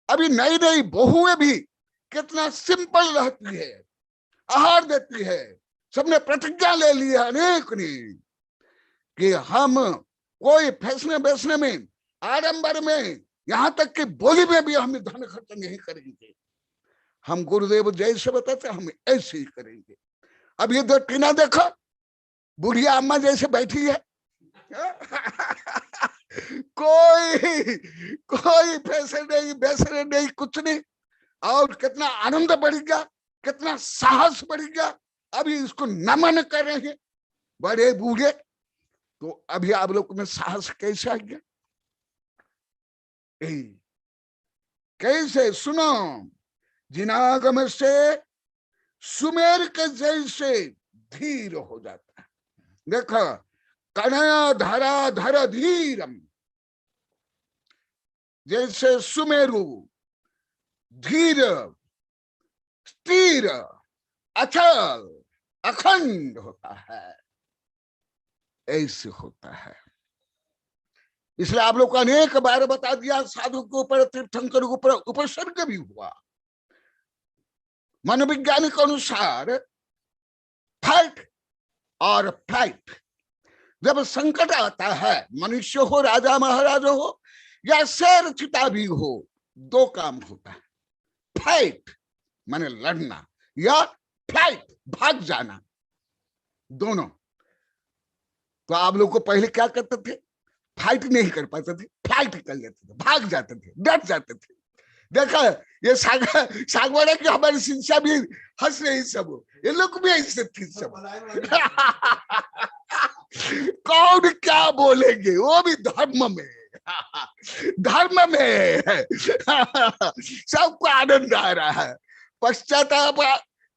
अभी नई नई बहुएं भी कितना सिंपल रहती है, आहार देती है। सबने प्रतिज्ञा ले ली है अनेक ने कि हम कोई फैसले बैसने में, आडंबर में, यहां तक कि बोली में भी हम धन खर्च नहीं करेंगे। हम गुरुदेव जैसे बताते हम ऐसे ही करेंगे। अब ये 2 टीना देखो, बुढ़िया अम्मा जैसे बैठी है कोई पैसे नहीं, बैसने नहीं, कुछ नहीं। और कितना आनंद बढ़ गया, कितना साहस बढ़ गया। अभी इसको नमन कर रहे हैं बड़े बूढ़े, तो अभी आप लोग में साहस कैसे आ गया? कैसे? सुनो, जिनागम से सुमेर के जैसे धीर हो जाता है। देखो, कणय धरा धर धीरम, जैसे सुमेरु धीर, स्थिर, अचल, अखंड होता है, ऐसे होता है। इसलिए आप लोग को अनेक बार बता दिया, साधु के ऊपर, तीर्थंकर के ऊपर उपसर्ग भी हुआ। मनोविज्ञान के अनुसार फाइट और फ्लाइट, जब संकट आता है, मनुष्य हो, राजा महाराजा हो या शेर चिता भी हो, 2 काम होता है। फाइट माने लड़ना, या फ्लाइट भाग जाना, दोनों। तो आप लोग को पहले क्या करते थे? फाइट नहीं कर पाते थे, फ्लाइट कर लेते थे, भाग जाते थे, डट जाते थे। देखा, ये सागवाड़ा की हमारी शिक्षा भी हंस रही सब, ये लोग भी ऐसे थे सब कौन क्या बोलेंगे, वो भी धर्म में धर्म में सबको आनंद आ रहा है, पश्चाताप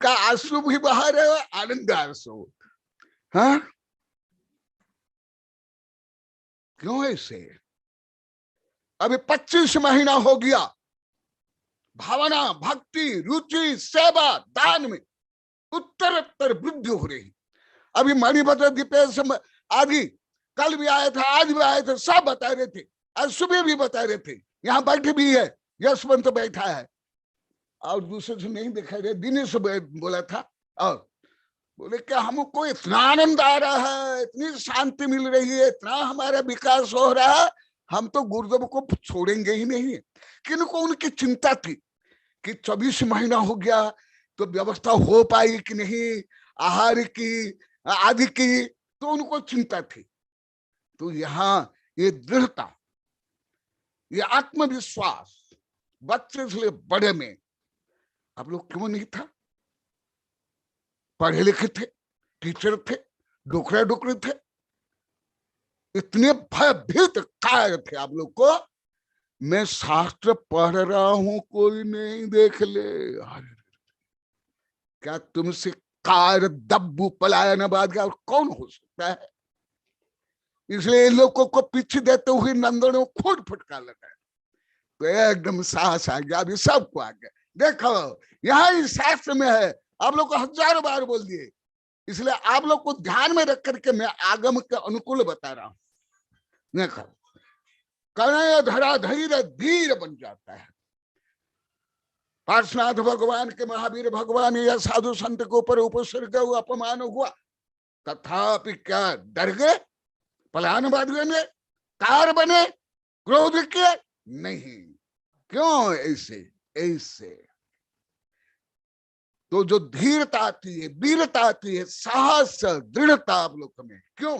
का आंसू भी बहा रहे हो, आनंद आंसू। हाँ, क्यों ऐसे? अभी 25 महीना हो गया, भावना, भक्ति, रुचि, सेवा, दान में उत्तरोत्तर वृद्धि हो रही। अभी मणिभद्र दीपेश आदि कल भी आए थे, आज भी आए थे, सब बता रहे थे, आज सुबह भी बता रहे थे, यहाँ बैठे भी है, यशवंत बैठा है, और दूसरे से नहीं दिखाई दे। दिनेश बोला था और बोले क्या हमको इतना आनंद आ रहा है, इतनी शांति मिल रही है, इतना हमारा विकास हो रहा है, हम तो गुरुदेव को छोड़ेंगे ही नहीं। किनको उनकी चिंता थी कि 24 महीना हो गया तो व्यवस्था हो पाई कि नहीं, आहार की आदि की, तो उनको चिंता थी। तो यहाँ ये दृढ़ता, ये आत्मविश्वास बच्चे से बड़े में आप लोग क्यों नहीं था? पढ़े लिखे थे, टीचर थे, डुकरे डुकरे थे, इतने भयभीत काय थे आप लोग को। मैं शास्त्र पढ़ रहा हूं, कोई नहीं देख ले, क्या तुमसे कार दब्बू पलायनवाद का और कौन हो सकता है? इसलिए इन लोगों को पीछे देते हुए नंदनों खुद फटका लगा, तो एकदम साहस आ गया, अभी सबको आ गया। देखो यहाँ इस शास्त्र में है, आप लोग को हजारों बार बोल दिए, इसलिए आप लोग को ध्यान में रख करके मैं आगम के अनुकूल बता रहा हूं। देखो कनय धरा धीर धीर बन जाता है। पार्श्वनाथ भगवान के महावीर भगवान या साधु संत के ऊपर उपसर्ग हुआ, अपमान हुआ, तथापि क्या डर गए? पलायनवाद बने, कार बने, क्रोध किए नहीं। क्यों ऐसे? ऐसे तो जो धीरता आती है, वीरता आती है, साहस, दृढ़ता आप लोग में क्यों?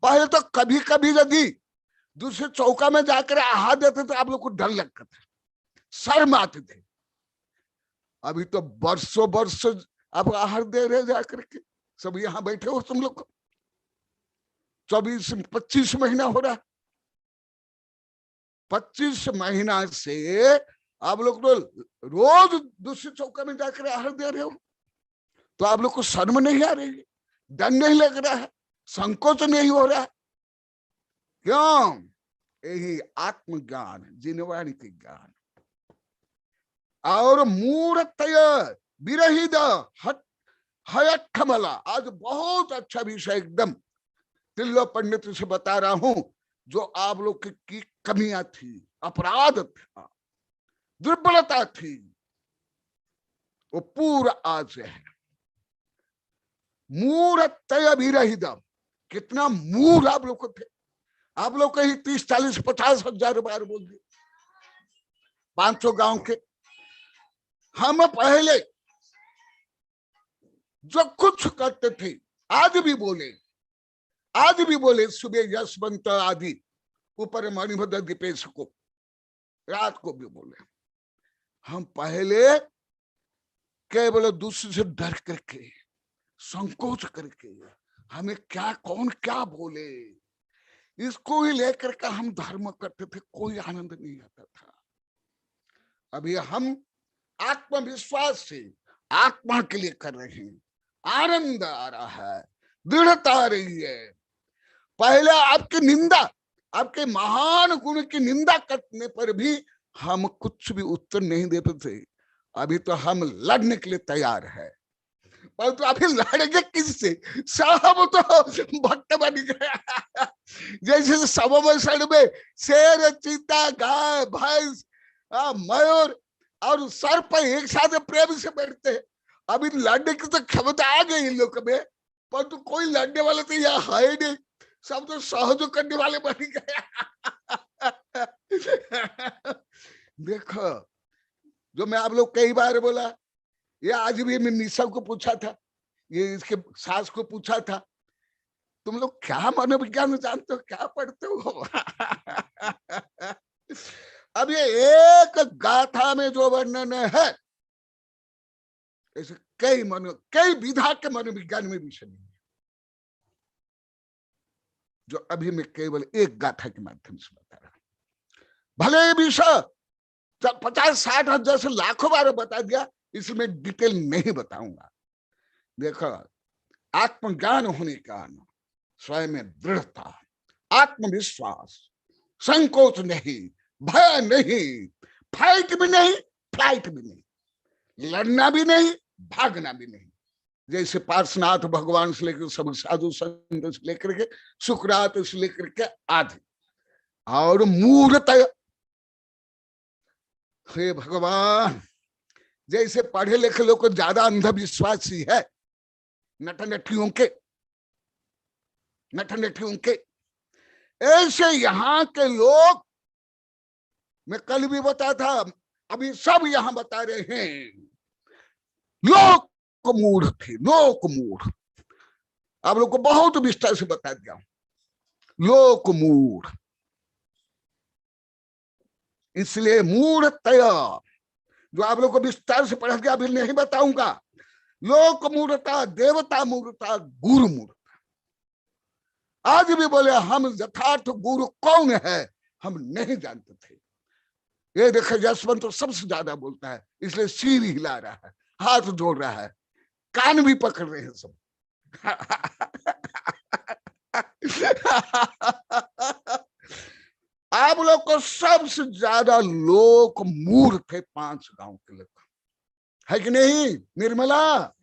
पहले तो कभी कभी यदि दूसरे चौका में जाकर आहार देते तो आप लोग को डर लगता था, शर्म आते थे। अभी तो वर्षों वर्ष आप आहार दे रहे जाकर के, सब यहाँ बैठे हो तुम लोग को, 24-25 महीना हो रहा है। 25 महीना से आप लोग तो रोज दूसरे चौका में जाकर आहार दे रहे हो, तो आप लोग को शर्म नहीं आ रही है, डर नहीं लग रहा है, संकोच नहीं हो रहा है? क्यों? यही आत्मज्ञान, जिनवाणी के ज्ञान। और मूर्तय विरहित हयठमला, आज बहुत अच्छा विषय एकदम तिल्लो पंडित से बता रहा हूं, जो आप लोग की कमियां थी, अपराध था, दुर्बलता थी, वो पूरा आज है। मूर्तय विरहित, कितना मूल आप लोग को थे। आप लोग कहीं 30-40-50 हजार बार बोल दिए 500 गांव के। हम पहले जो कुछ करते थे, आज भी बोले सुबह यशवंत आदि ऊपर मणिभद्र दीपेश को, रात को भी बोले, हम पहले केवल दूसरे से डर करके, संकोच करके, हमें क्या कौन क्या बोले, इसको ही लेकर के हम धर्म करते थे, कोई आनंद नहीं आता था। अभी हम आत्मविश्वास से आत्मा के लिए कर रहे हैं, आनंद आ रहा है, दृढ़ता आ रही है। पहले आपकी निंदा, आपके महान गुण की निंदा करने पर भी हम कुछ भी उत्तर नहीं देते थे। अभी तो हम लड़ने के लिए तैयार है, परंतु अभी लड़ेंगे किससे? सब तो भक्त बन गया। जैसे समवसड़ में शेर, चीता, गाय, भैंस, मयूर और सर्प एक साथ प्रेम से बैठते हैं। अभी लड़ने की तो क्षमता आ गई इन लोग में, परंतु कोई लड़ने वाले तो यहाँ है नहीं, सब तो सहयोग करने वाले बन गए। देखो जो मैं आप लोग कई बार बोला, ये आज भी मैं निशा को पूछा था, ये इसके सास को पूछा था, तुम लोग क्या मनोविज्ञान जानते हो, क्या पढ़ते हो? अब ये एक गाथा में जो वर्णन है, ऐसे कई विधा के मनोविज्ञान में विषय नहीं है, जो अभी मैं केवल एक गाथा के माध्यम से बता रहा हूं। भले ये विषय 50-60 हजार से लाखों बार बता दिया, इसमें डिटेल नहीं बताऊंगा। देखो आत्मज्ञान होने का स्वयं में दृढ़ता, आत्मविश्वास, संकोच नहीं, भय नहीं, फाइट भी नहीं, फ्लाइट भी नहीं, लड़ना भी नहीं, भागना भी नहीं। जैसे पार्श्वनाथ भगवान से लेकर सब साधु संत से लेकर के सुकरात से लेकर के आदि, और मूर्तय, हे भगवान जैसे पढ़े लिखे लोग को ज्यादा अंधविश्वासी है नटनटियों के, ऐसे यहाँ के लोग, मैं कल भी बता था, अभी सब यहाँ बता रहे हैं, लोक मूढ़ थे, लोक मूढ़। आप लोग को बहुत विस्तार से बता दिया, लोक मूढ़। इसलिए मूढ़तया, जो आप लोग को विस्तार से पढ़ा दिया, अभी नहीं बताऊंगा। लोक मूढ़ता, देवता मूढ़ता, गुरु मूढ़ता। आज भी बोले हम यथार्थ गुरु कौन है हम नहीं जानते थे। ये देखे जसवंत तो सबसे ज्यादा बोलता है, इसलिए सिर हिला रहा है, हाथ जोड़ रहा है, कान भी पकड़ रहे हैं सब। आप लोग को सबसे ज्यादा लोक मूढ़ थे 5 गांव के लोग, है कि नहीं निर्मला?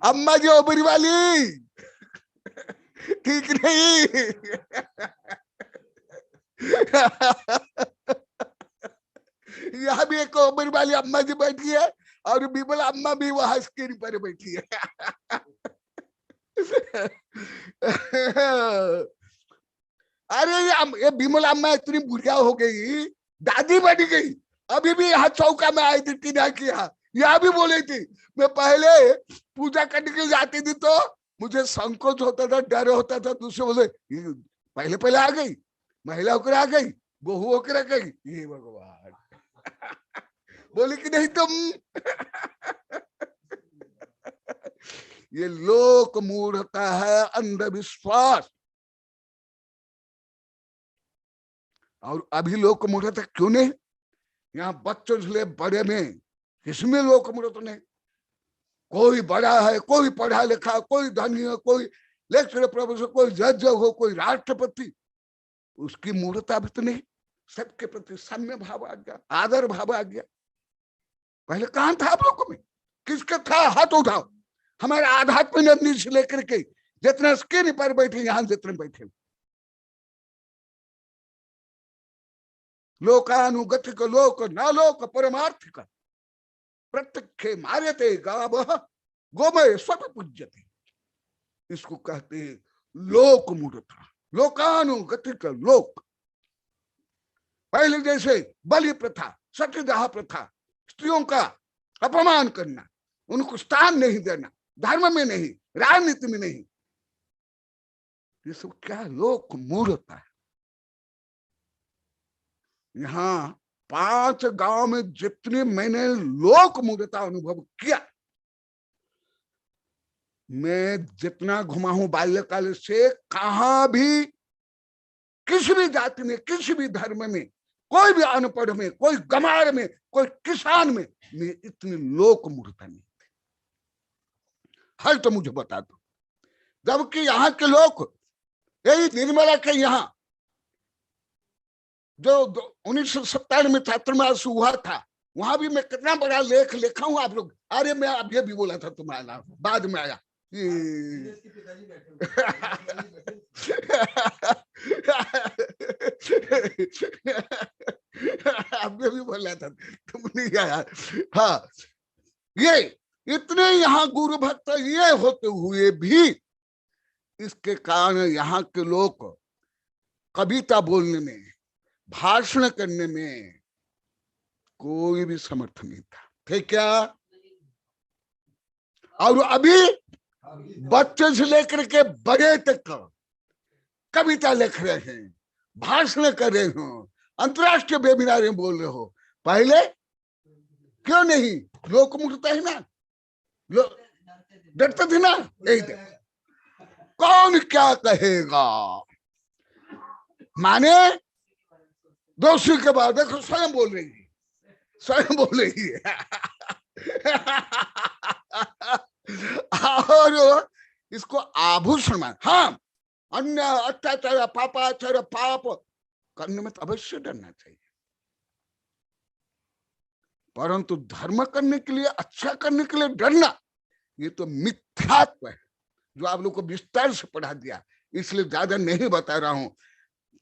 अम्मा जी ओबरी वाली, ठीक नहीं? यहाँ भी एक ओबरी वाली अम्मा जी बैठी है और बिमला अम्मा भी वहां स्क्रीन पर बैठी है। अरे ये बिमला अम्मा इतनी बुढ़िया हो गई, दादी बन गई, अभी भी यहाँ चौका में आई थी टीना की यहाँ, यह भी बोली थी मैं पहले पूजा करने के लिए जाती थी तो मुझे संकोच होता था, डर होता था, दूसरे बोले पहले पहले आ गई, महिला होकर आ गई, बहू होकर आ गई, ये भगवान। बोले कि नहीं तुम। ये लोक मूढ़ता है, अंधविश्वास। और अभी लोक मूढ़ता क्यों नहीं? यहाँ बच्चों से ले बड़े में किसमें लोक मूढ़ता नहीं? कोई बड़ा है, कोई पढ़ा लिखा, कोई धनी है, कोई लेक्चरर प्रोफेसर, कोई जज हो, कोई राष्ट्रपति, उसकी मूढ़ता भी तो नहीं। सबके प्रति सम्य भाव आ गया, आदर भाव आ गया। पहले कहां था आप लोगों में? किसका था? हाथ उठाओ। हमारे आध्यात्मिक नंदी से लेकर के जितने स्क्रीन पर बैठे, यहां जितने बैठे, लोकानुगतिक लोक न लोक परमार्थिक प्रत्यक्षे मार्यते गाव गोमय स्वप पूज्यते। इसको कहते हैं लोक मूढ़ता, लोकानुगतिक लोक। पहले जैसे बलि प्रथा, सतीदाह प्रथा, स्त्रियों का अपमान करना, उनको स्थान नहीं देना, धर्म में नहीं, राजनीति में नहीं, ये सब क्या लोक मूढ़ता है। यहाँ 5 गांव में जितने मैंने लोक मूढ़ता अनुभव किया, मैं जितना घुमा हूं बाल्यकाल से, कहां भी किसी भी जाति में, किसी भी धर्म में, कोई भी अनपढ़ में, कोई गमार में, कोई किसान में इतनी लोक मूढ़ता नहीं थी। हल तो मुझे बता दो। जबकि यहाँ के लोग, यही निर्मला के यहाँ जो 1997 में छात्रवास हुआ था, वहां भी मैं कितना बड़ा लेख लिखा हूं। आप लोग, अरे मैं अभी भी बोला था तुम्हारा नाम, बाद में आया। अभी भी बोला था, तुम नहीं आया। हाँ, ये इतने यहाँ गुरु भक्त ये होते हुए भी, इसके कारण यहाँ के लोग कविता बोलने में, भाषण करने में कोई भी समर्थ नहीं था। थे क्या? और अभी बच्चे से लेकर के बड़े तक कविता लिख रहे हैं, भाषण कर रहे हो, अंतरराष्ट्रीय वेबिनार में बोल रहे हो। पहले क्यों नहीं? लोक मूढ़ता है ना, डरते थे ना। यही कौन क्या कहेगा, माने दोषी के बाद देखो स्वयं बोल रही है, स्वयं बोल रही है। और इसको आभूषण मान। हाँ, अन्य अत्याचार, पापाचार, पाप करने में तो अवश्य डरना चाहिए, परंतु धर्म करने के लिए, अच्छा करने के लिए डरना, ये तो मिथ्यात्व है। जो आप लोग को विस्तार से पढ़ा दिया, इसलिए ज्यादा नहीं बता रहा हूं।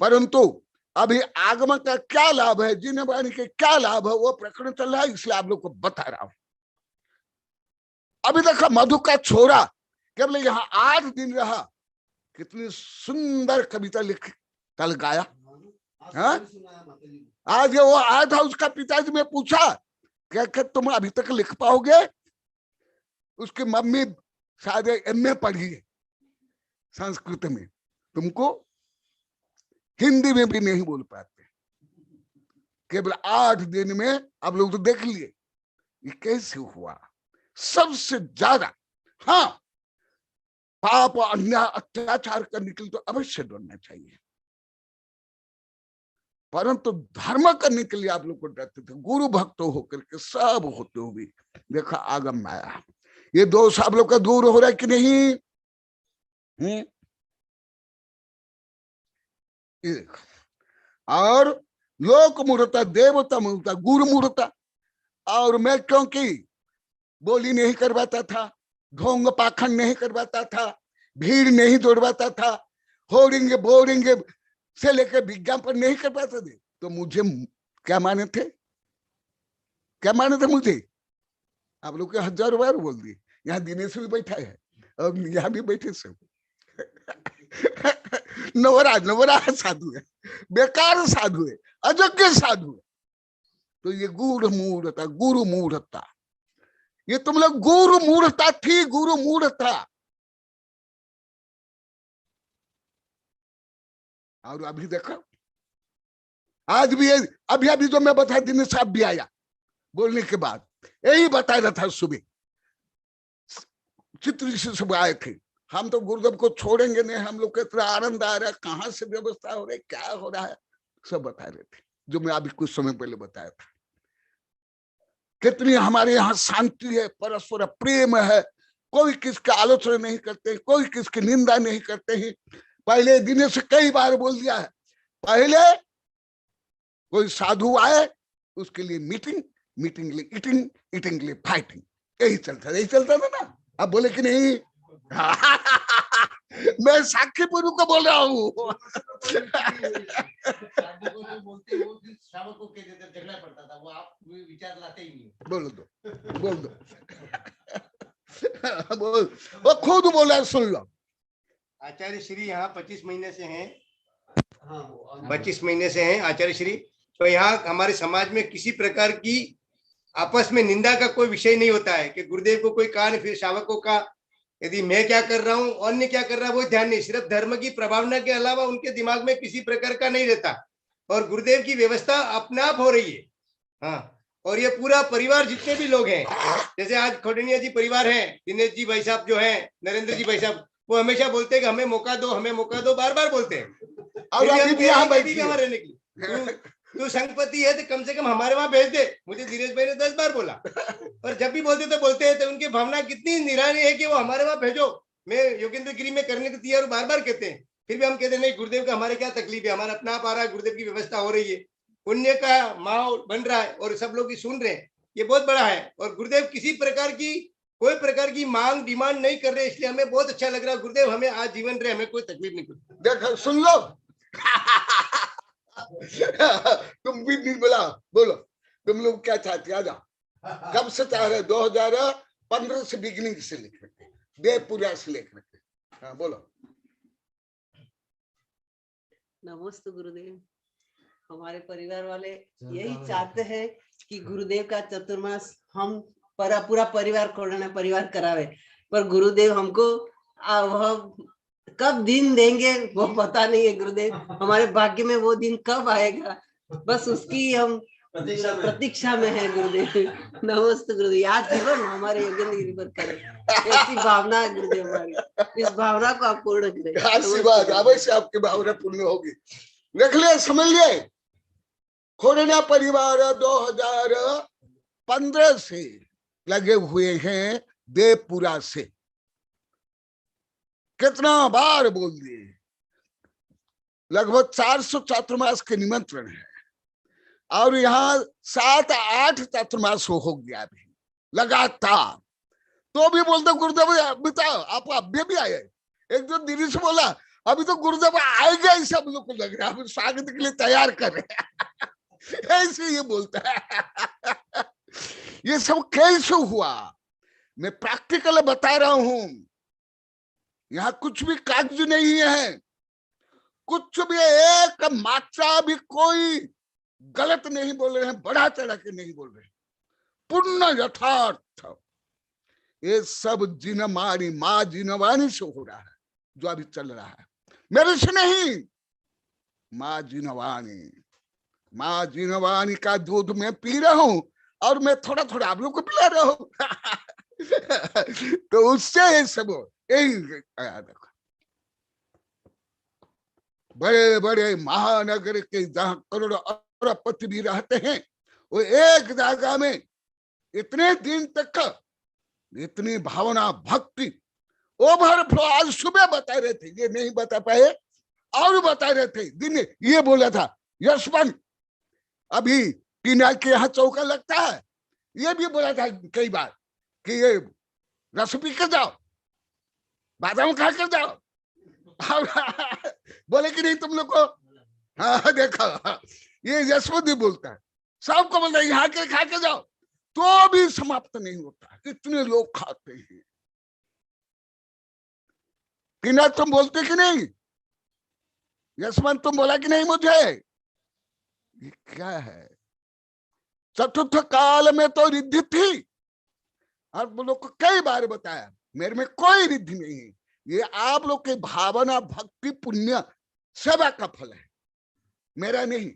परंतु अभी आगमन का क्या लाभ है, जिन वाणी के क्या लाभ है, वो प्रकरण चल रहा है, इसलिए आप लोग को बता रहा हूं। अभी देखो मधु का छोरा केवल यहाँ 8 दिन रहा, कितनी सुंदर कविता लिख कल गाया। हाँ? आज वो आया था, उसका पिताजी ने पूछा क्या तुम अभी तक लिख पाओगे? उसकी मम्मी शायद एमए पढ़ी है संस्कृत में, तुमको हिंदी में भी नहीं बोल पाते। केवल 8 दिन में आप लोग तो देख लिए ये कैसे हुआ। सबसे ज्यादा हाँ, पाप अन्याय अत्याचार करने के लिए तो अवश्य डरना चाहिए, परंतु धर्म करने के लिए आप लोग को डरते थे। गुरु भक्त होकर के सब होते हुए देखा आगम में आया। ये दोष आप लोग का दूर हो रहा है कि नहीं? और लोक मूर्ता, देवता मूर्ता, गुरु मूर्ता। और मैं क्योंकि बोली नहीं करवाता था, ढोंग पाखंड नहीं करवाता था, भीड़ नहीं दौड़वाता था, होर्डिंग बोर्डिंग से लेकर विज्ञापन नहीं करवाते थे, तो मुझे क्या माने थे? क्या माने थे मुझे? आप लोग के 1000 बार बोल दिए। यहाँ दिनेश भी बैठा है और यहाँ भी बैठे सब नवराज साधु है, बेकार साधु है, अयोग्य साधु है। तो ये गुरु मूढ़ता, ये तुम लोग गुरु मूढ़ता थी, गुरु मूढ़ता। और अभी देखो, आज भी अभी जो मैं बताया, दिनेश साहब भी आया बोलने के बाद, यही बता रहा था सुबह। चित्र से सब आए थे, हम तो गुरुदेव को छोड़ेंगे नहीं, हम लोग को इतना आनंद आ रहा है, कहाँ से व्यवस्था हो रही, क्या हो रहा है, सब बता रहे थे, जो मैं अभी कुछ समय पहले बताया था। कितनी हमारे यहाँ शांति है, परस्पर प्रेम है, कोई किसका आलोचना नहीं करते, कोई किसकी निंदा नहीं करते हैं। पहले दिन से कई बार बोल दिया है, पहले कोई साधु आए उसके लिए मीटिंग, मीटिंग के लिए ईटिंग, ईटिंग के लिए फाइटिंग, यही चलता था ना। अब बोले कि नहीं मैं साक्षीपुर को बोल रहा हूँ बोल दो बोल, वो खुद बोला, सुन लो। आचार्य श्री यहाँ 25 महीने से हैं, 25 महीने से हैं आचार्य श्री। तो यहाँ हमारे समाज में किसी प्रकार की आपस में निंदा का कोई विषय नहीं होता है कि गुरुदेव को कोई कहा नहीं, फिर शावकों का यदि मैं क्या कर रहा हूँ, अन्य क्या कर रहा है, वो ध्यान नहीं, सिर्फ धर्म की प्रभावना के अलावा उनके दिमाग में किसी प्रकार का नहीं रहता। और गुरुदेव की व्यवस्था अपने आप हो रही है। हाँ, और ये पूरा परिवार जितने भी लोग हैं, जैसे आज खोडनिया जी परिवार है, दिनेश जी भाई साहब जो है, नरेंद्र जी भाई साहब, वो हमेशा बोलते हैं कि हमें मौका दो, हमें मौका दो, बार बार बोलते हैं। और रहने के लिए तू संघपति है तो कम से कम हमारे वहां भेज दे। मुझे दिनेश भाई ने 10 बार बोला, और जब भी बोलते तो बोलते हैं, तो उनकी भावना कितनी निरानी है कि वो हमारे वहां भेजो, मैं योगेंद्र गिरी में करने को तैयार, बार बार कहते हैं। फिर भी हम कहते हैं नहीं, गुरुदेव का हमारे क्या तकलीफ है, हमारा अपना आप आ रहा है, गुरुदेव की व्यवस्था हो रही है, पुण्य का माहौल बन रहा है और सब लोग सुन रहे हैं, ये बहुत बड़ा है। और गुरुदेव किसी प्रकार की कोई प्रकार की मांग डिमांड नहीं कर रहे, इसलिए हमें बहुत अच्छा लग रहा है। गुरुदेव हमें आज जीवन रहे, हमें कोई तकलीफ नहीं। देखो सुन लो तुम भी निर्मला बोलो, तुम लोग क्या चाहते? आ जाओ। कब से चाह रहे? 2015 से बिगिनिंग से लिख रखे, देवपुरा से लिख रखे। हाँ बोलो। नमस्ते गुरुदेव। हमारे परिवार वाले यही चाहते हैं कि गुरुदेव का चतुर्मास हम पूरा परिवार कोरोना परिवार करावे, पर गुरुदेव हमको वह कब दिन देंगे वो पता नहीं है। गुरुदेव हमारे भाग्य में वो दिन कब आएगा, बस उसकी हम प्रतीक्षा में है गुरुदेव। नमस्ते गुरुदेव। आज जीवन हमारे योगेंद्र गिरी पर करें, ऐसी भावना है गुरुदेव हमारी, इस भावना को आप पूर्ण करें। आशीर्वाद अवश्य आपकी भावना पूर्ण होगी। देख लिये, समझ लिए, खोडनिया परिवार 2015 से लगे हुए हैं देवपुरा से। कितना बार बोल दिए, लगभग 400 चातुर्मास के निमंत्रण है, और यहाँ 7-8 चातुर्मास हो गया अभी लगातार। तो भी बोलते गुरुदेव बताओ, आप अभी भी आए, एक जो दिल्ली से बोला अभी तो गुरुदेव आएगा ही, सब लोग को लग रहा है अभी स्वागत के लिए तैयार कर रहे हैं। ऐसे ये बोलता है। ये सब कैसे हुआ, मैं प्रैक्टिकल बता रहा हूं। यहाँ कुछ भी कागज नहीं है, कुछ भी एक मात्रा भी कोई गलत नहीं बोल रहे हैं, बढ़ा चढ़ा के नहीं बोल रहे, पूर्ण यथार्थ। ये सब जिनमानी माँ जिनवानी से हो रहा है, जो अभी चल रहा है, मेरे से नहीं। माँ जिनवानी का दूध मैं पी रहा हूं और मैं थोड़ा थोड़ा आप लोग को पिला रहा हूं। तो उससे ये सब यही देखो, बड़े बड़े महानगर के जहां करोड़ों अरबपति भी रहते हैं, वो एक जगह में इतने दिन तक इतनी भावना भक्ति ओवरफ्लो। आज सुबह बता रहे थे, ये नहीं बता पाए और बता रहे थे, दिन ये बोला था यशवंत अभी टीना के यहाँ चौका लगता है, ये भी बोला था कई बार कि ये रस पी कर जाओ, बादाम खा कर जाओ। बोले कि नहीं तुम लोग को? हाँ देखो, ये यशवंत ही बोलता है, सबको बोलता है यहाँ के खा के जाओ, तो भी समाप्त नहीं होता, कितने लोग खाते हैं। टीना तुम बोलते कि नहीं? यशवंत तुम बोला कि नहीं मुझे? ये क्या है? चतुर्थ काल में तो रिद्धि थी, और वो लोग को कई बार बताया मेरे में कोई रिद्धि नहीं है, ये आप लोग के भावना भक्ति पुण्य सेवा का फल है, मेरा नहीं।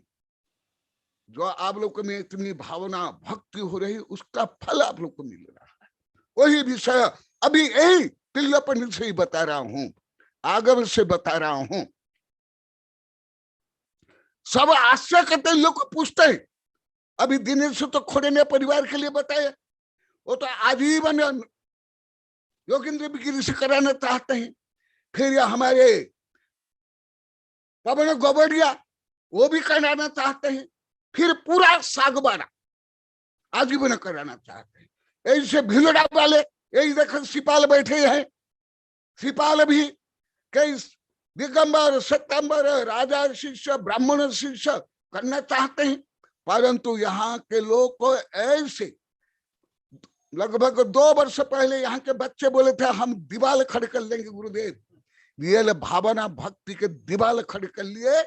जो आप लोग में इतनी भावना भक्ति हो रही, उसका फल आप लोग को मिल रहा है। वही विषय अभी यही तिल्य पंडित से ही बता रहा हूं, आगम से बता रहा हूं। सब आश्चर्य करते, लोग पूछते हैं। अभी दिनेश तो खोड़े ने परिवार के लिए बताया, वो तो आजीवन योगेंद्र गिरी से कराना चाहते हैं। फिर हमारे पवन गोबड़िया वो भी कराना चाहते हैं, फिर पूरा सागबारा आजीवन कराना चाहते हैं। ऐसे भिलड़ा वाले यही देखो सिपाल बैठे हैं, सिपाल भी कई दिगंबर सत्यंबर राजा शिष्य ब्राह्मण शिष्य करना चाहते हैं, परंतु यहाँ के लोग को ऐसे लगभग 2 वर्ष पहले यहाँ के बच्चे बोले थे हम दीवाल खड़े कर लेंगे गुरुदेव। ये भावना भक्ति के दीवाल खड़े कर लिए,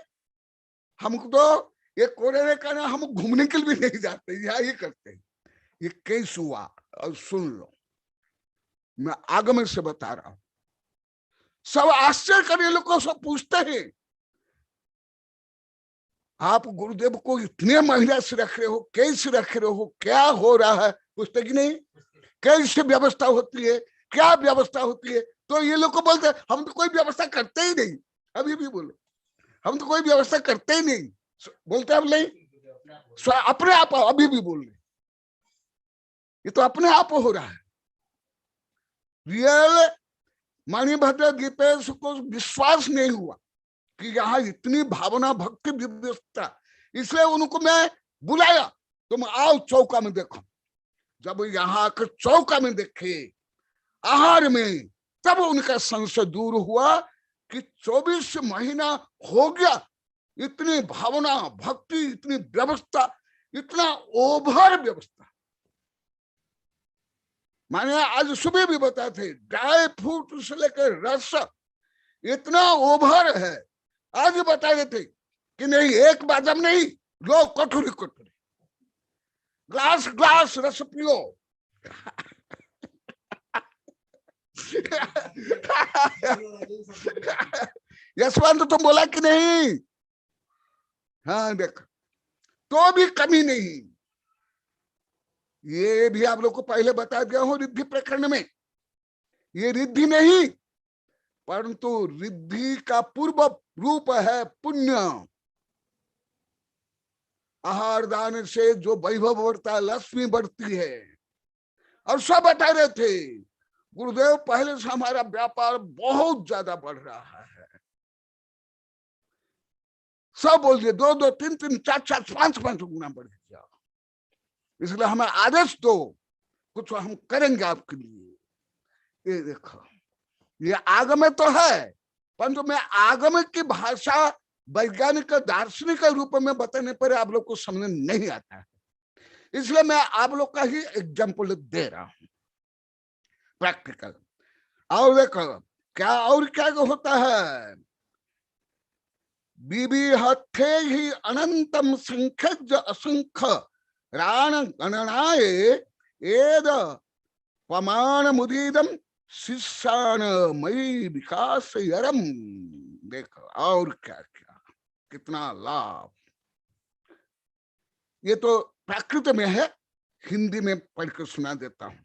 हमको तो ये कोरोना का ना, हम घूमने के लिए भी नहीं जाते, यहाँ ये करते हैं। ये कैसे हुआ? और सुन लो, मैं आगमन से बता रहा हूं। सब आश्चर्य करने लोगों से पूछते हैं आप गुरुदेव को इतने महिला से रख रहे हो, कैसे रख रहे हो, क्या हो रहा है? पूछते कि नहीं? कैसे व्यवस्था होती है, क्या व्यवस्था होती है? तो ये लोग को बोलते हम तो कोई व्यवस्था करते ही नहीं। अभी भी बोलो हम तो कोई व्यवस्था करते ही नहीं, बोलते हम नहीं, अपने आप अभी भी बोल रहे, ये तो अपने आप हो रहा है। रियल मणिभद्र दीपेश को विश्वास नहीं हुआ कि यहाँ इतनी भावना भक्ति व्यवस्था, इसलिए उनको मैं बुलाया, तुम आओ चौका में देखो। जब यहाँ आकर चौका में देखे आहार में, तब उनका संशय दूर हुआ कि 24 महीना हो गया, इतनी भावना भक्ति, इतनी व्यवस्था, इतना ओभर व्यवस्था। माने आज सुबह भी बताए थे, ड्राई फ्रूट से लेकर रस इतना ओभर है। आज बता रहे थे कि नहीं, एक बादम नहीं, लो कटोरी कटोरी, ग्लास ग्लास रस पियो। यशवंत तुम बोला कि नहीं? हाँ देख, तो भी कमी नहीं। ये भी आप लोग को पहले बता दिया हूं रिद्धि प्रकरण में, ये रिद्धि नहीं परंतु रिद्धि का पूर्व रूप है पुण्य। आहार दान से जो वैभव बढ़ता है, लक्ष्मी बढ़ती है। और सब बता रहे थे गुरुदेव पहले से हमारा व्यापार बहुत ज्यादा बढ़ रहा है, सब बोल दिए 2-2, 3-3, 4-4, 5-5 गुना बढ़ गया, इसलिए हमें आदेश दो, कुछ हम करेंगे आपके लिए। ये देखो ये आगम तो है, परंतु मैं आगम की भाषा वैज्ञानिक दार्शनिक रूप में बताने पर आप लोग को समझ नहीं आता है, इसलिए मैं आप लोग का ही एग्जाम्पल दे रहा हूं प्रैक्टिकल। और देखो क्या और क्या होता है, बीबी हथे ही अनंतम संख्यज असंख्य राण गणनाए एद पमान मुदीदम शिष्यान मई विकास यरम। देखो और क्या क्या कितना लाभ, ये तो प्राकृत में है, हिंदी में पढ़ कर सुना देता हूं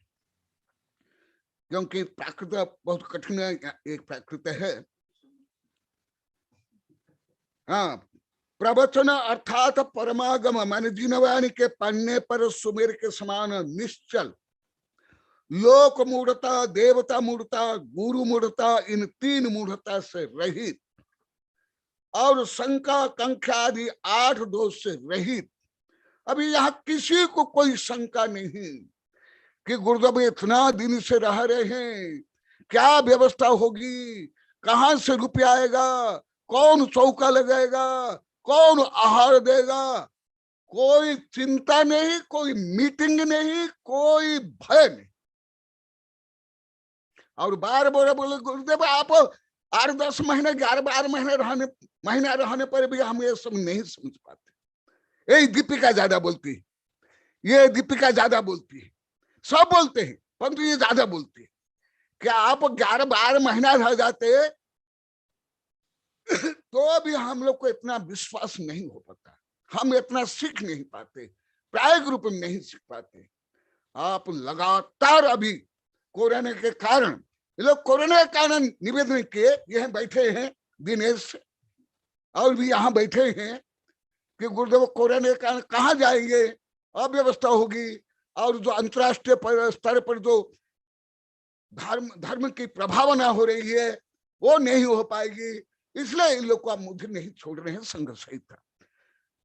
क्योंकि प्राकृत बहुत कठिन एक प्राकृत है। हाँ, प्रवचन अर्थात परमागम माने जिनवाणी के पन्ने पर सुमेर के समान निश्चल, लोक मूढ़ता, देवता मूढ़ता, गुरु मूढ़ता, इन तीन मूढ़ता से रहित और शंका कंख्या आदि 8 दोष से रहित। अभी यहाँ किसी को कोई शंका नहीं कि गुरुदेव इतना दिन से रह रहे हैं, क्या व्यवस्था होगी, कहाँ से रुपया आएगा, कौन चौका लगाएगा, कौन आहार देगा, कोई चिंता नहीं, कोई मीटिंग नहीं, कोई भय नहीं। और बार बार बोले गुरुदेव आप 8-10 महीने 11-12 महीना रहने पर भी हम ये सब नहीं समझ पाते। यही दीपिका ज्यादा बोलती है, ये दीपिका ज्यादा बोलती है, सब बोलते हैं परंतु ये ज्यादा बोलती है। क्या आप 11-12 महीना रह जाते तो भी हम लोग को इतना विश्वास नहीं हो पाता, हम इतना सीख नहीं पाते, प्रायोगिक रूप में नहीं सीख पाते। आप लगातार अभी कोरोना के कारण, ये लोग कोरोना के कारण निवेदन किए, यहाँ बैठे हैं दिनेश और भी यहाँ बैठे हैं कि गुरुदेव कोरोना के कारण कहाँ जाएंगे, अव्यवस्था होगी और जो अंतर्राष्ट्रीय स्तर पर जो धर्म की प्रभावना हो रही है वो नहीं हो पाएगी, इसलिए इन लोग को आप मुझे नहीं छोड़ रहे हैं संघ सहित था।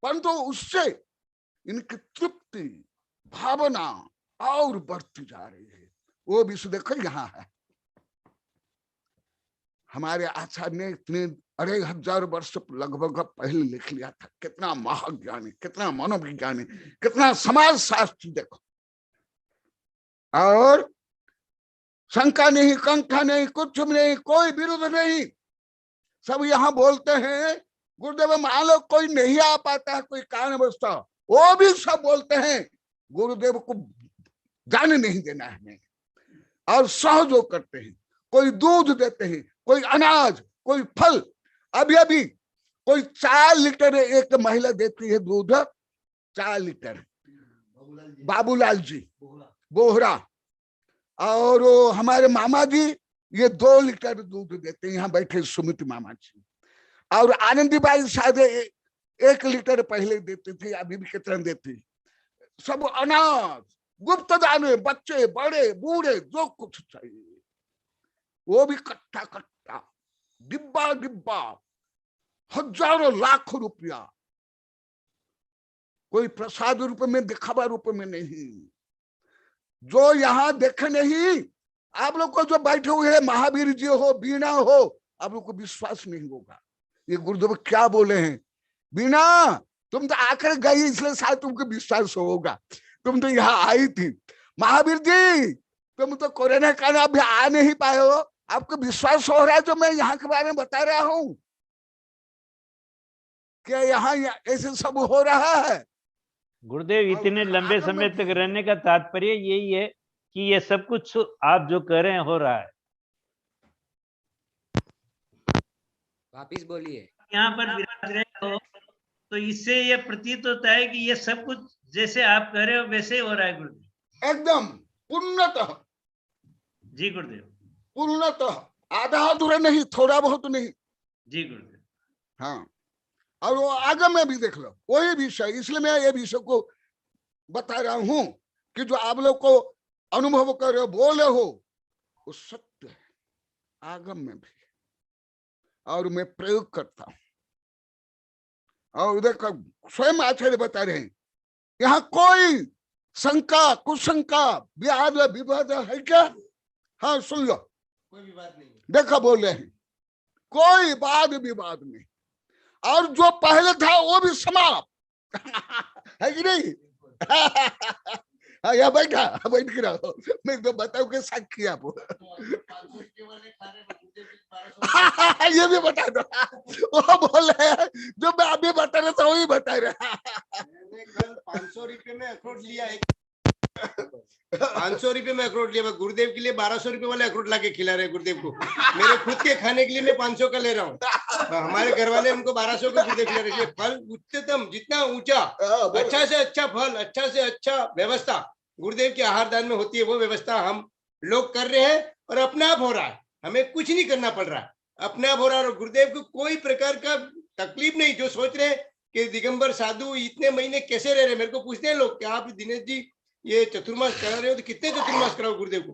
परंतु उससे इनकी तृप्ति भावना और बढ़ती जा रही है। वो विषय देखो यहाँ है, हमारे आचार्य ने इतने 2500 वर्ष लगभग पहले लिख लिया था। कितना महाज्ञानी, कितना मनोविज्ञानी, कितना समाज शास्त्री देखो। और शंका नहीं, कंका नहीं, कुछ नहीं, कोई विरोध नहीं, सब यहाँ बोलते हैं गुरुदेव मान लो कोई नहीं आ पाता है, कोई कारणवश, वो भी सब बोलते हैं गुरुदेव को जाने नहीं देना है हमें, और सहयोग करते हैं। कोई दूध देते हैं, कोई अनाज, कोई फल। अभी अभी कोई 4 लीटर एक महिला देती है दूध, 4 लीटर, बाबूलाल जी बोहरा, और हमारे मामा जी ये 2 लीटर दूध देते हैं, यहाँ बैठे सुमित मामा जी। और आनंदीबाई शायद 1 लीटर पहले देते थे, अभी भी कितना देते। सब अनाज गुप्त दाने, बच्चे बड़े बूढ़े जो कुछ चाहिए वो भी कट्टा कट्टा, डिब्बा डिब्बा, हजारों लाखों रुपया, कोई प्रसाद रूप में, दिखावा रूप में नहीं। जो यहाँ देखे नहीं, आप लोग को जो बैठे हुए हैं, महावीर जी हो, बीणा हो, आप लोग को विश्वास नहीं होगा ये गुरुदेव क्या बोले हैं। बीणा तुम तो आकर गई इसलिए शायद तुमको विश्वास होगा, तुम तो यहाँ आई थी। महावीर जी तुम तो कोरोना कारण अभी आ नहीं पाए हो, आपको विश्वास हो रहा है जो मैं यहाँ के बारे में बता रहा हूँ, क्या यहाँ ऐसे सब हो रहा है। गुरुदेव इतने लंबे समय तक रहने का तात्पर्य यही है कि ये सब कुछ आप जो कर रहे हैं हो रहा है। वापिस बोलिए। यहाँ पर विराज रहे हो तो इससे ये प्रतीत होता है कि ये सब कुछ जैसे आप कह रहे हो वैसे ही हो रहा है गुरुदेव। एकदम पूर्णतः। जी गुरुदेव। पूर्णतः, आधा अधूरा नहीं, थोड़ा बहुत नहीं। जी गुरुदेव। हाँ, और वो आगे में भी देख लो वही विषय, इसलिए मैं ये विषय को बता रहा हूं कि जो आप लोग को अनुभव कर रहे हो, बोले हो, वो सत्य है आगम में भी, और मैं प्रयोग करता हूं। और देखो स्वयं आचार्य बता रहे हैं, यहाँ कोई शंका कुशंका व्याध विवाद है क्या? हाँ सुन लो, कोई विवाद नहीं है। देखो बोल रहे हैं कोई वाद विवाद नहीं, और जो पहले था वो भी समाप्त है कि नहीं? हाँ, यहाँ बैठा बैठ के रहो, मैं तो बताऊं कि साक्षी आप ये भी बता दो। वो बोल रहे हैं जो मैं अभी बता रहा था वही बता रहा। मैंने कल 500 रुपए में अखरोट लिया, 500 रुपए में अखरोट लिया। मैं गुरुदेव के लिए 1200 रुपए वाले अखरोट लाके खिला रहे गुरुदेव को। मेरे खुद के खाने के लिए मैं 500 का ले रहा हूँ, हमारे घर वाले हमको 1200 का गुरुदेव खिला रहे। फल उच्चतम, जितना ऊंचा, अच्छा से अच्छा फल, अच्छा से अच्छा व्यवस्था गुरुदेव के आहार दान में होती है, वो व्यवस्था हम लोग कर रहे हैं और अपने आप हो रहा है। हमें कुछ नहीं करना पड़ रहा है, अपने आप हो रहा है। और गुरुदेव को कोई प्रकार का तकलीफ नहीं। जो सोच रहे हैं कि दिगंबर साधु इतने महीने कैसे रह रहे, मेरे को पूछते हैं लोग कि आप दिनेश जी ये चतुर्मास करा रहे हो तो कितने चतुर्मास कराओ गुरुदेव को?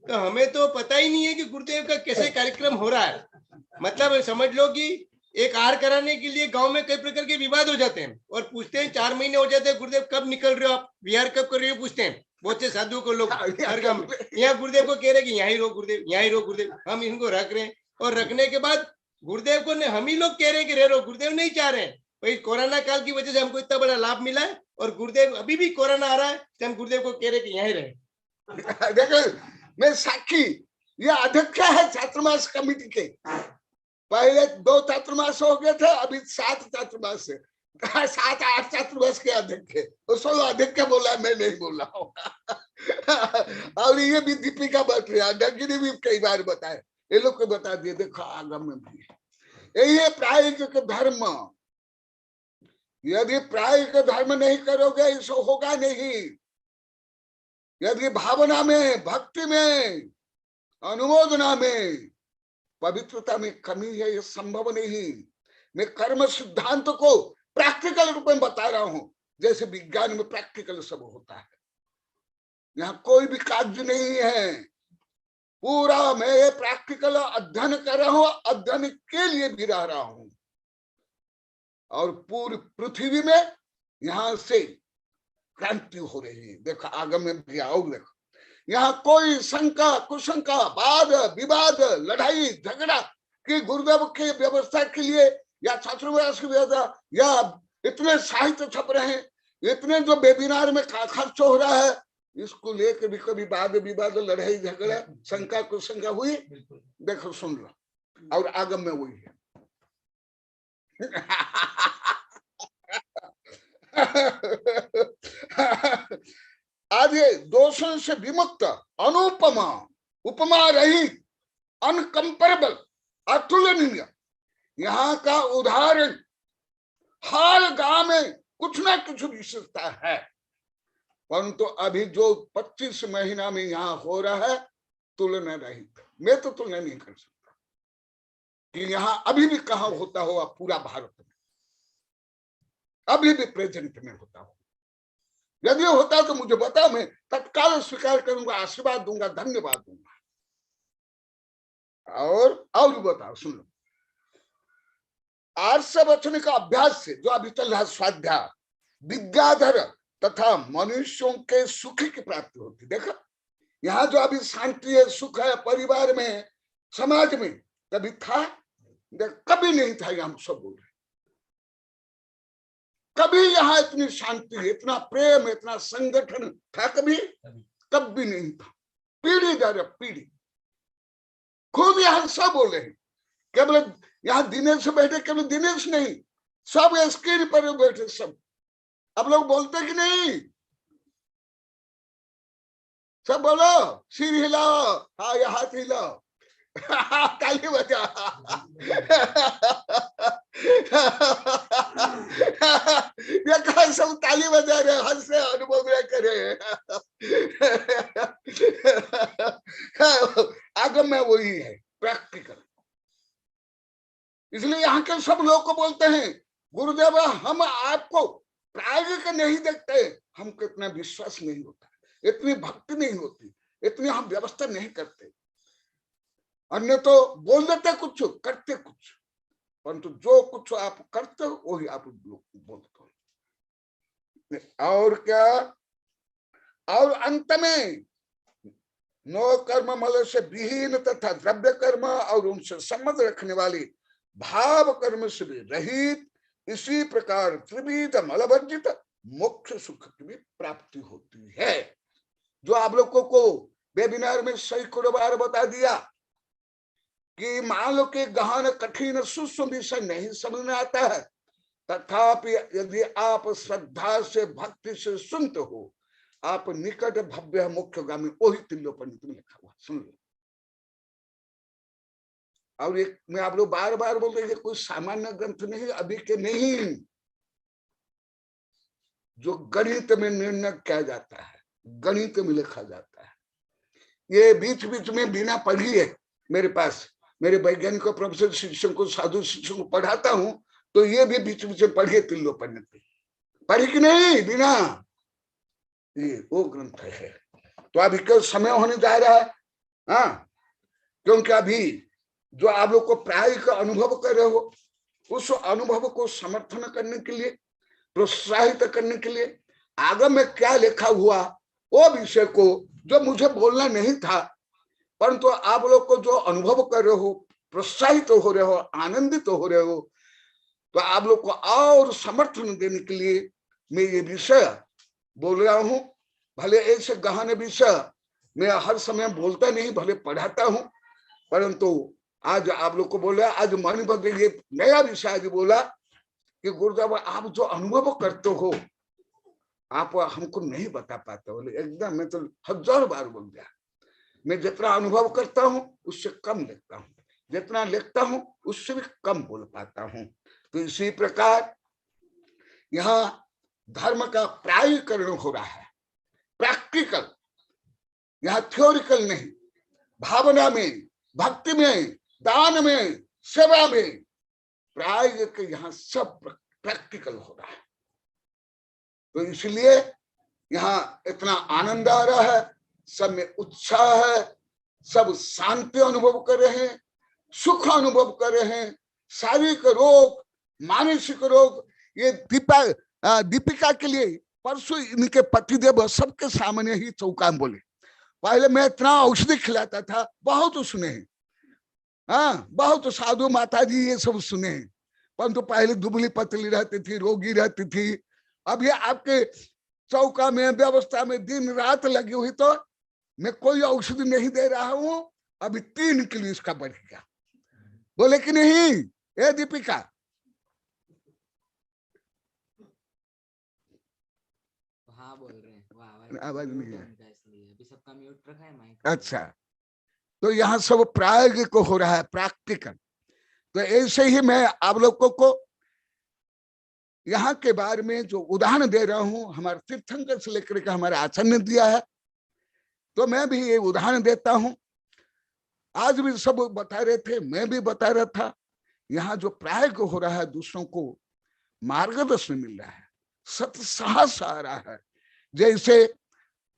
तो हमें तो पता ही नहीं है कि गुरुदेव का कैसे कार्यक्रम हो रहा है। मतलब समझ लो कि एक आहार कराने के लिए गांव में कई प्रकार के विवाद हो जाते हैं और पूछते हैं 4 महीने हो जाते हैं, गुरुदेव कब निकल रहे हो आप, विहार कब कर रहे हो, पूछते हैं बहुत से साधुओं को लोग हर गांव में। यहाँ गुरुदेव को कह रहे कि यहाँ ही रहो गुरुदेव, यहाँ ही रहो गुरुदेव। हम इनको रख रहे हैं और रखने के बाद गुरुदेव को हम ही लोग कह रहे हैं कि रह रहो, गुरुदेव नहीं चाह रहे हैं। भाई कोरोना काल की वजह से हमको इतना बड़ा लाभ मिला है और गुरुदेव अभी भी कोरोना आ रहा है तो हम गुरुदेव को कह रहे कि यहाँ ही रहे। देखो मैं साक्षी, ये अध्यक्ष है छात्रमास कमेटी के। पहले 2 छात्रमास हो गए थे, अभी 7 छात्रमास है, 7-8 छात्रमास के अध्यक्ष है। उसको अध्यक्ष बोला, मैं नहीं बोल रहा हूँ। और ये भी दीपिका बत रही है, ने भी कई बार बताया, ये लोग को बता दिए। देखो आगम में भी यही है प्रायोगिक धर्म। यदि प्रायोगिक धर्म नहीं करोगे इसो होगा नहीं। यदि भावना में, भक्ति में, अनुमोदना में, पवित्रता में कमी है, ये संभव नहीं। मैं कर्म सिद्धांत को प्रैक्टिकल रूप में बता रहा हूं, जैसे विज्ञान में प्रैक्टिकल सब होता है। यहाँ कोई भी कागज नहीं है, पूरा मैं ये प्रैक्टिकल अध्ययन कर रहा हूं, अध्ययन के लिए भी रह रहा हूं। और पूरी पृथ्वी में यहां से क्रांति हो रही है। देखो आगम में भी आओ, देखो यहाँ कोई शंका कुशंका, वाद विवाद, लड़ाई झगड़ा कि गुरुदेव के व्यवस्था के लिए या छात्रवास की व्यवस्था या इतने साहित्य छप रहे हैं, इतने जो वेबिनार में खर्च हो रहा है, इसको लेकर भी कभी वाद विवाद, लड़ाई झगड़ा, शंका कुशंका हुई? देखो सुन लो, और आगम में वही है। आज ये दोषों से विमुक्त, अनुपमा, उपमा रहित, अनकंपेरेबल, अतुलनीय यहाँ का उदाहरण हर गांव में कुछ ना कुछ विशेषता है। परंतु अभी जो 25 महीना में यहाँ हो रहा है तुलना रहित। मैं तो तुलना नहीं कर सकता कि यहाँ अभी भी कहाँ होता होगा पूरा भारत में, अभी भी प्रेजेंट में होता हो। यदि होता तो मुझे बताओ, मैं तत्काल स्वीकार करूंगा, आशीर्वाद दूंगा, धन्यवाद दूंगा। और बताओ, सुन लो, आर्ष वचन का अभ्यास से जो अभी चल रहा स्वाध्याय, विद्याधर तथा मनुष्यों के सुख की प्राप्ति होती। देखो यहाँ जो अभी शांति है, सुख है, परिवार में, समाज में, कभी था? कभी नहीं था। हम सब बोल रहे, कभी यहाँ इतनी शांति, इतना प्रेम, इतना संगठन था? कभी कभी नहीं था। पीढ़ी दर पीढ़ी, खुद यहाँ सब बोले हैं। केवल यहाँ दिनेश बैठे, केवल दिनेश नहीं, सब स्क्रीन पर बैठे सब। अब लोग बोलते कि नहीं? सब बोलो, सिर हिलाओ, हाँ या हाथ हिलाओ, ताली बजा। ये कहा सब ताली बजा रहे, हंस रहे, अनुभव करे। आगम में वही है, प्रैक्टिकल। इसलिए यहाँ के सब लोग को बोलते हैं, गुरुदेव हम आपको प्रायोगिक नहीं देखते, हमको इतना विश्वास नहीं होता, इतनी भक्ति नहीं होती, इतनी हम व्यवस्था नहीं करते। अन्य तो बोल देते कुछ, करते कुछ, परंतु जो कुछ आप करते हो वही आप बोलते हो। और क्या? और अंत में नो कर्म मल से विहीन तथा द्रव्य कर्म और उनसे संबंध रखने वाली भाव कर्म से भी रहित, इसी प्रकार त्रिविध मलवर्जित मोक्ष सुख की भी प्राप्ति होती है। जो आप लोगों को वेबिनार में सैकड़ों बार बता दिया कि मान लो कि गहन कठिन सूक्ष्म विषय नहीं समझ में आता है, तथापि यदि आप श्रद्धा से भक्ति से सुनते हो, आप निकट भव्य मोक्षगामी, वही तिल्लोपनिषद में लिखा हुआ, सुन लो। और एक मैं आप लोग बार बार बोल रहे हैं, कोई सामान्य ग्रंथ नहीं, अभी के नहीं, जो गणित में निर्णय किया जाता है, गणित में लिखा जाता है। ये बीच बीच में बिना पढ़ी है मेरे पास, मेरे वैज्ञानिक प्रोफेसर शिष्यों को, साधु शिष्यों को पढ़ाता हूं, तो ये भी बीच बीच में पढ़िए तिल्लोपनिषद, पढ़ी कि नहीं बिना, ये वो ग्रंथ है। तो अभी क्यों समय होने जा रहा है, हाँ, क्योंकि अभी जो आप लोग को प्रायिक अनुभव कर रहे हो, उस अनुभव को समर्थन करने के लिए, प्रोत्साहित करने के लिए आगम में क्या लिखा हुआ, वो विषय को जो मुझे बोलना नहीं था, परंतु आप लोग को जो अनुभव कर रहे हो, प्रोत्साहित हो रहे हो, आनंदित हो रहे हो, तो आप लोग को और समर्थन देने के लिए मैं ये विषय बोल रहा हूं। भले ऐसे गहन विषय मैं हर समय बोलता नहीं, भले पढ़ाता हूं, परंतु आज आप लोग को बोला, आज मन बदल ये नया विषय आज बोला कि गुरुदेव आप जो अनुभव करते हो, आप हमको नहीं बता पाते। बोले एकदम, मैं तो 1000 बार बोल दिया, मैं जितना अनुभव करता हूं उससे कम लिखता हूं, जितना लिखता हूं उससे भी कम बोल पाता हूं। तो इसी प्रकार यहाँ धर्म का प्रायिकरण हो रहा है, प्रैक्टिकल, यहाँ थ्योरिकल नहीं, भावना में, भक्ति में, दान में, सेवा में, प्रायिक यहाँ सब प्रैक्टिकल हो रहा है। तो इसलिए यहाँ इतना आनंद आ रहा है, सब में उत्साह है, सब शांति अनुभव कर रहे हैं, सुख अनुभव कर रहे हैं। शारीरिक रोग, मानसिक रोग, ये दीपिका के लिए परसों इनके पतिदेव सबके सामने ही चौका में बोले, पहले मैं इतना औषधि खिलाता था, बहुत सुने हैं, हाँ, बहुत साधु माता जी ये सब सुने हैं, परंतु पहले दुबली पतली रहती थी, रोगी रहती थी। अब ये आपके चौका में, व्यवस्था में दिन रात लगी हुई, तो मैं कोई औषधि नहीं दे रहा हूं, अभी 3 किलो इसका बढ़ गया। बोले कि नहीं ए दीपिका? हाँ बोल रहे हैं, आवाज नहीं है, अभी सबका म्यूट रखा है माइक। अच्छा, तो यहाँ सब प्रायोगिक हो रहा है, प्रैक्टिकल। तो ऐसे ही मैं आप लोगों को यहाँ के बारे में जो उदाहरण दे रहा हूँ, हमारे तीर्थंकर से लेकर के हमारे आचार्य ने दिया है, तो मैं भी ये उदाहरण देता हूँ। आज भी सब बता रहे थे, मैं भी बता रहा था, यहाँ जो प्रायिक हो रहा है, दूसरों को मार्गदर्शन मिल रहा है, सत साहस आ रहा है। जैसे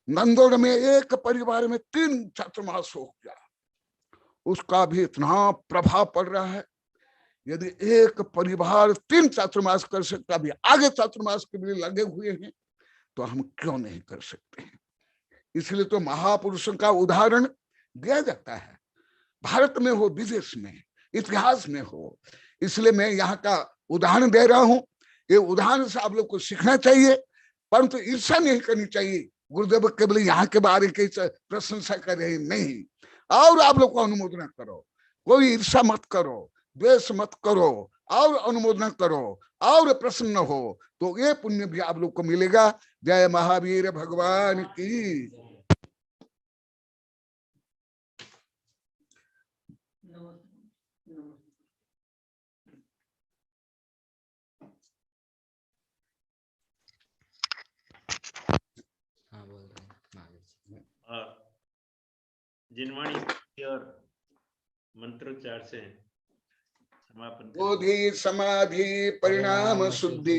नंदोड़ में एक परिवार में 3 चातुर्मास हो गया, उसका भी इतना प्रभाव पड़ रहा है। यदि एक परिवार 3 चातुर्मास कर सकता, अभी आगे चातुर्मास के लिए लगे हुए हैं, तो हम क्यों नहीं कर सकते हैं? इसलिए तो महापुरुषों का उदाहरण दिया जाता है, भारत में हो, विदेश में, इतिहास में हो। इसलिए मैं यहाँ का उदाहरण दे रहा हूँ। ये उदाहरण से आप लोग को सीखना चाहिए, परंतु ईर्ष्या नहीं करनी चाहिए। गुरुदेव केवल यहाँ के बारे की प्रशंसा कर रहे नहीं, और आप लोग को अनुमोदन करो, कोई ईर्ष्या मत करो, द्वेष मत करो, और अनुमोदन करो, और प्रसन्न हो, तो ये पुण्य भी आप लोग को मिलेगा। जय महावीर भगवान की। हाँ बोल रहे हैं। जिनवाणी और मंत्रोच्चार से समापन। बोधि समाधि परिणाम शुद्धि,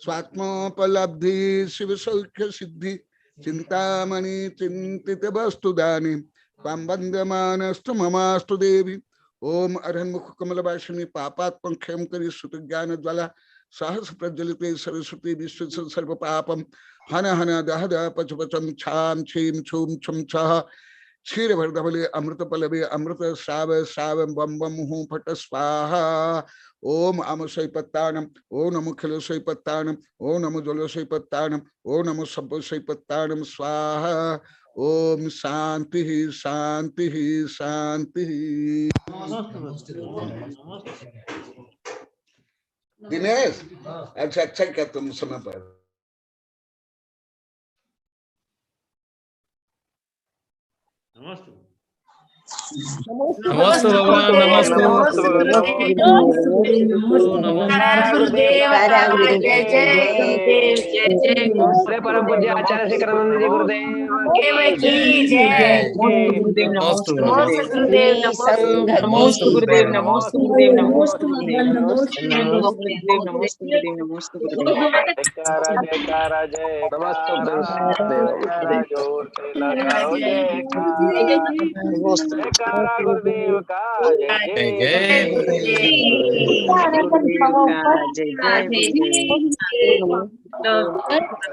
स्वात्मोपलब्धि शिव सौख्य सिद्धि, चिंतामणि चिंतित वस्तु दानी, त्वां वन्द्यमानस्तु ममास्तु देवी। ओम अरहन्मुख कमलवासिनी पापात्मं क्षयं करि सुत ज्ञान ज्वाला, सहस प्रज्वलिते सरस्वती विश्व सर्व पापम हन हन दह दह पच पचम छाम छीम छूम छम छः क्षीर भरधवले अमृत पलवे अमृत श्राव श्राव बम बम हूँ फट स्वाहा। ओम आम सैपत्तानम, ओ नमो खिलो सैपत्तानम, ओ नमो जलो सैपत्तानम, ओ नमो सब्बो सैपत्तानम स्वाहा। ओम शांति शांति शांति। दिनेश अच्छा अच्छा क्या तुम समय पर नमस्ते। नमस्ते भगवान, नमस्ते पूरे परम पूज्य आचार्य श्री कृष्णानंद जी गुरुदेव की जय। नमस्ते नमोस्तु गुरुदेव, नमोस्तु गुरुदेव, नमोस्तु गुरुदेव, नमोस्तु गुरुदेव, नमोस्तु गुरुदेव, नमोस्तु गुरुदेव। जयकारा जयकारा जयकारा जोर से लगाओ जयकारा गुरुदेव का जय जय जय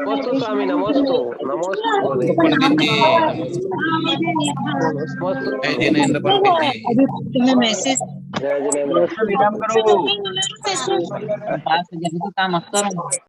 नमोस्तु स्वामी, नमोस्तु नमोस्तु गुरुदेव, पंडित जी नमस्ते। नमोस्तु जय जिनेन्द्र पंडित जी। मैसेज जय जिनेन्द्र। काम करो।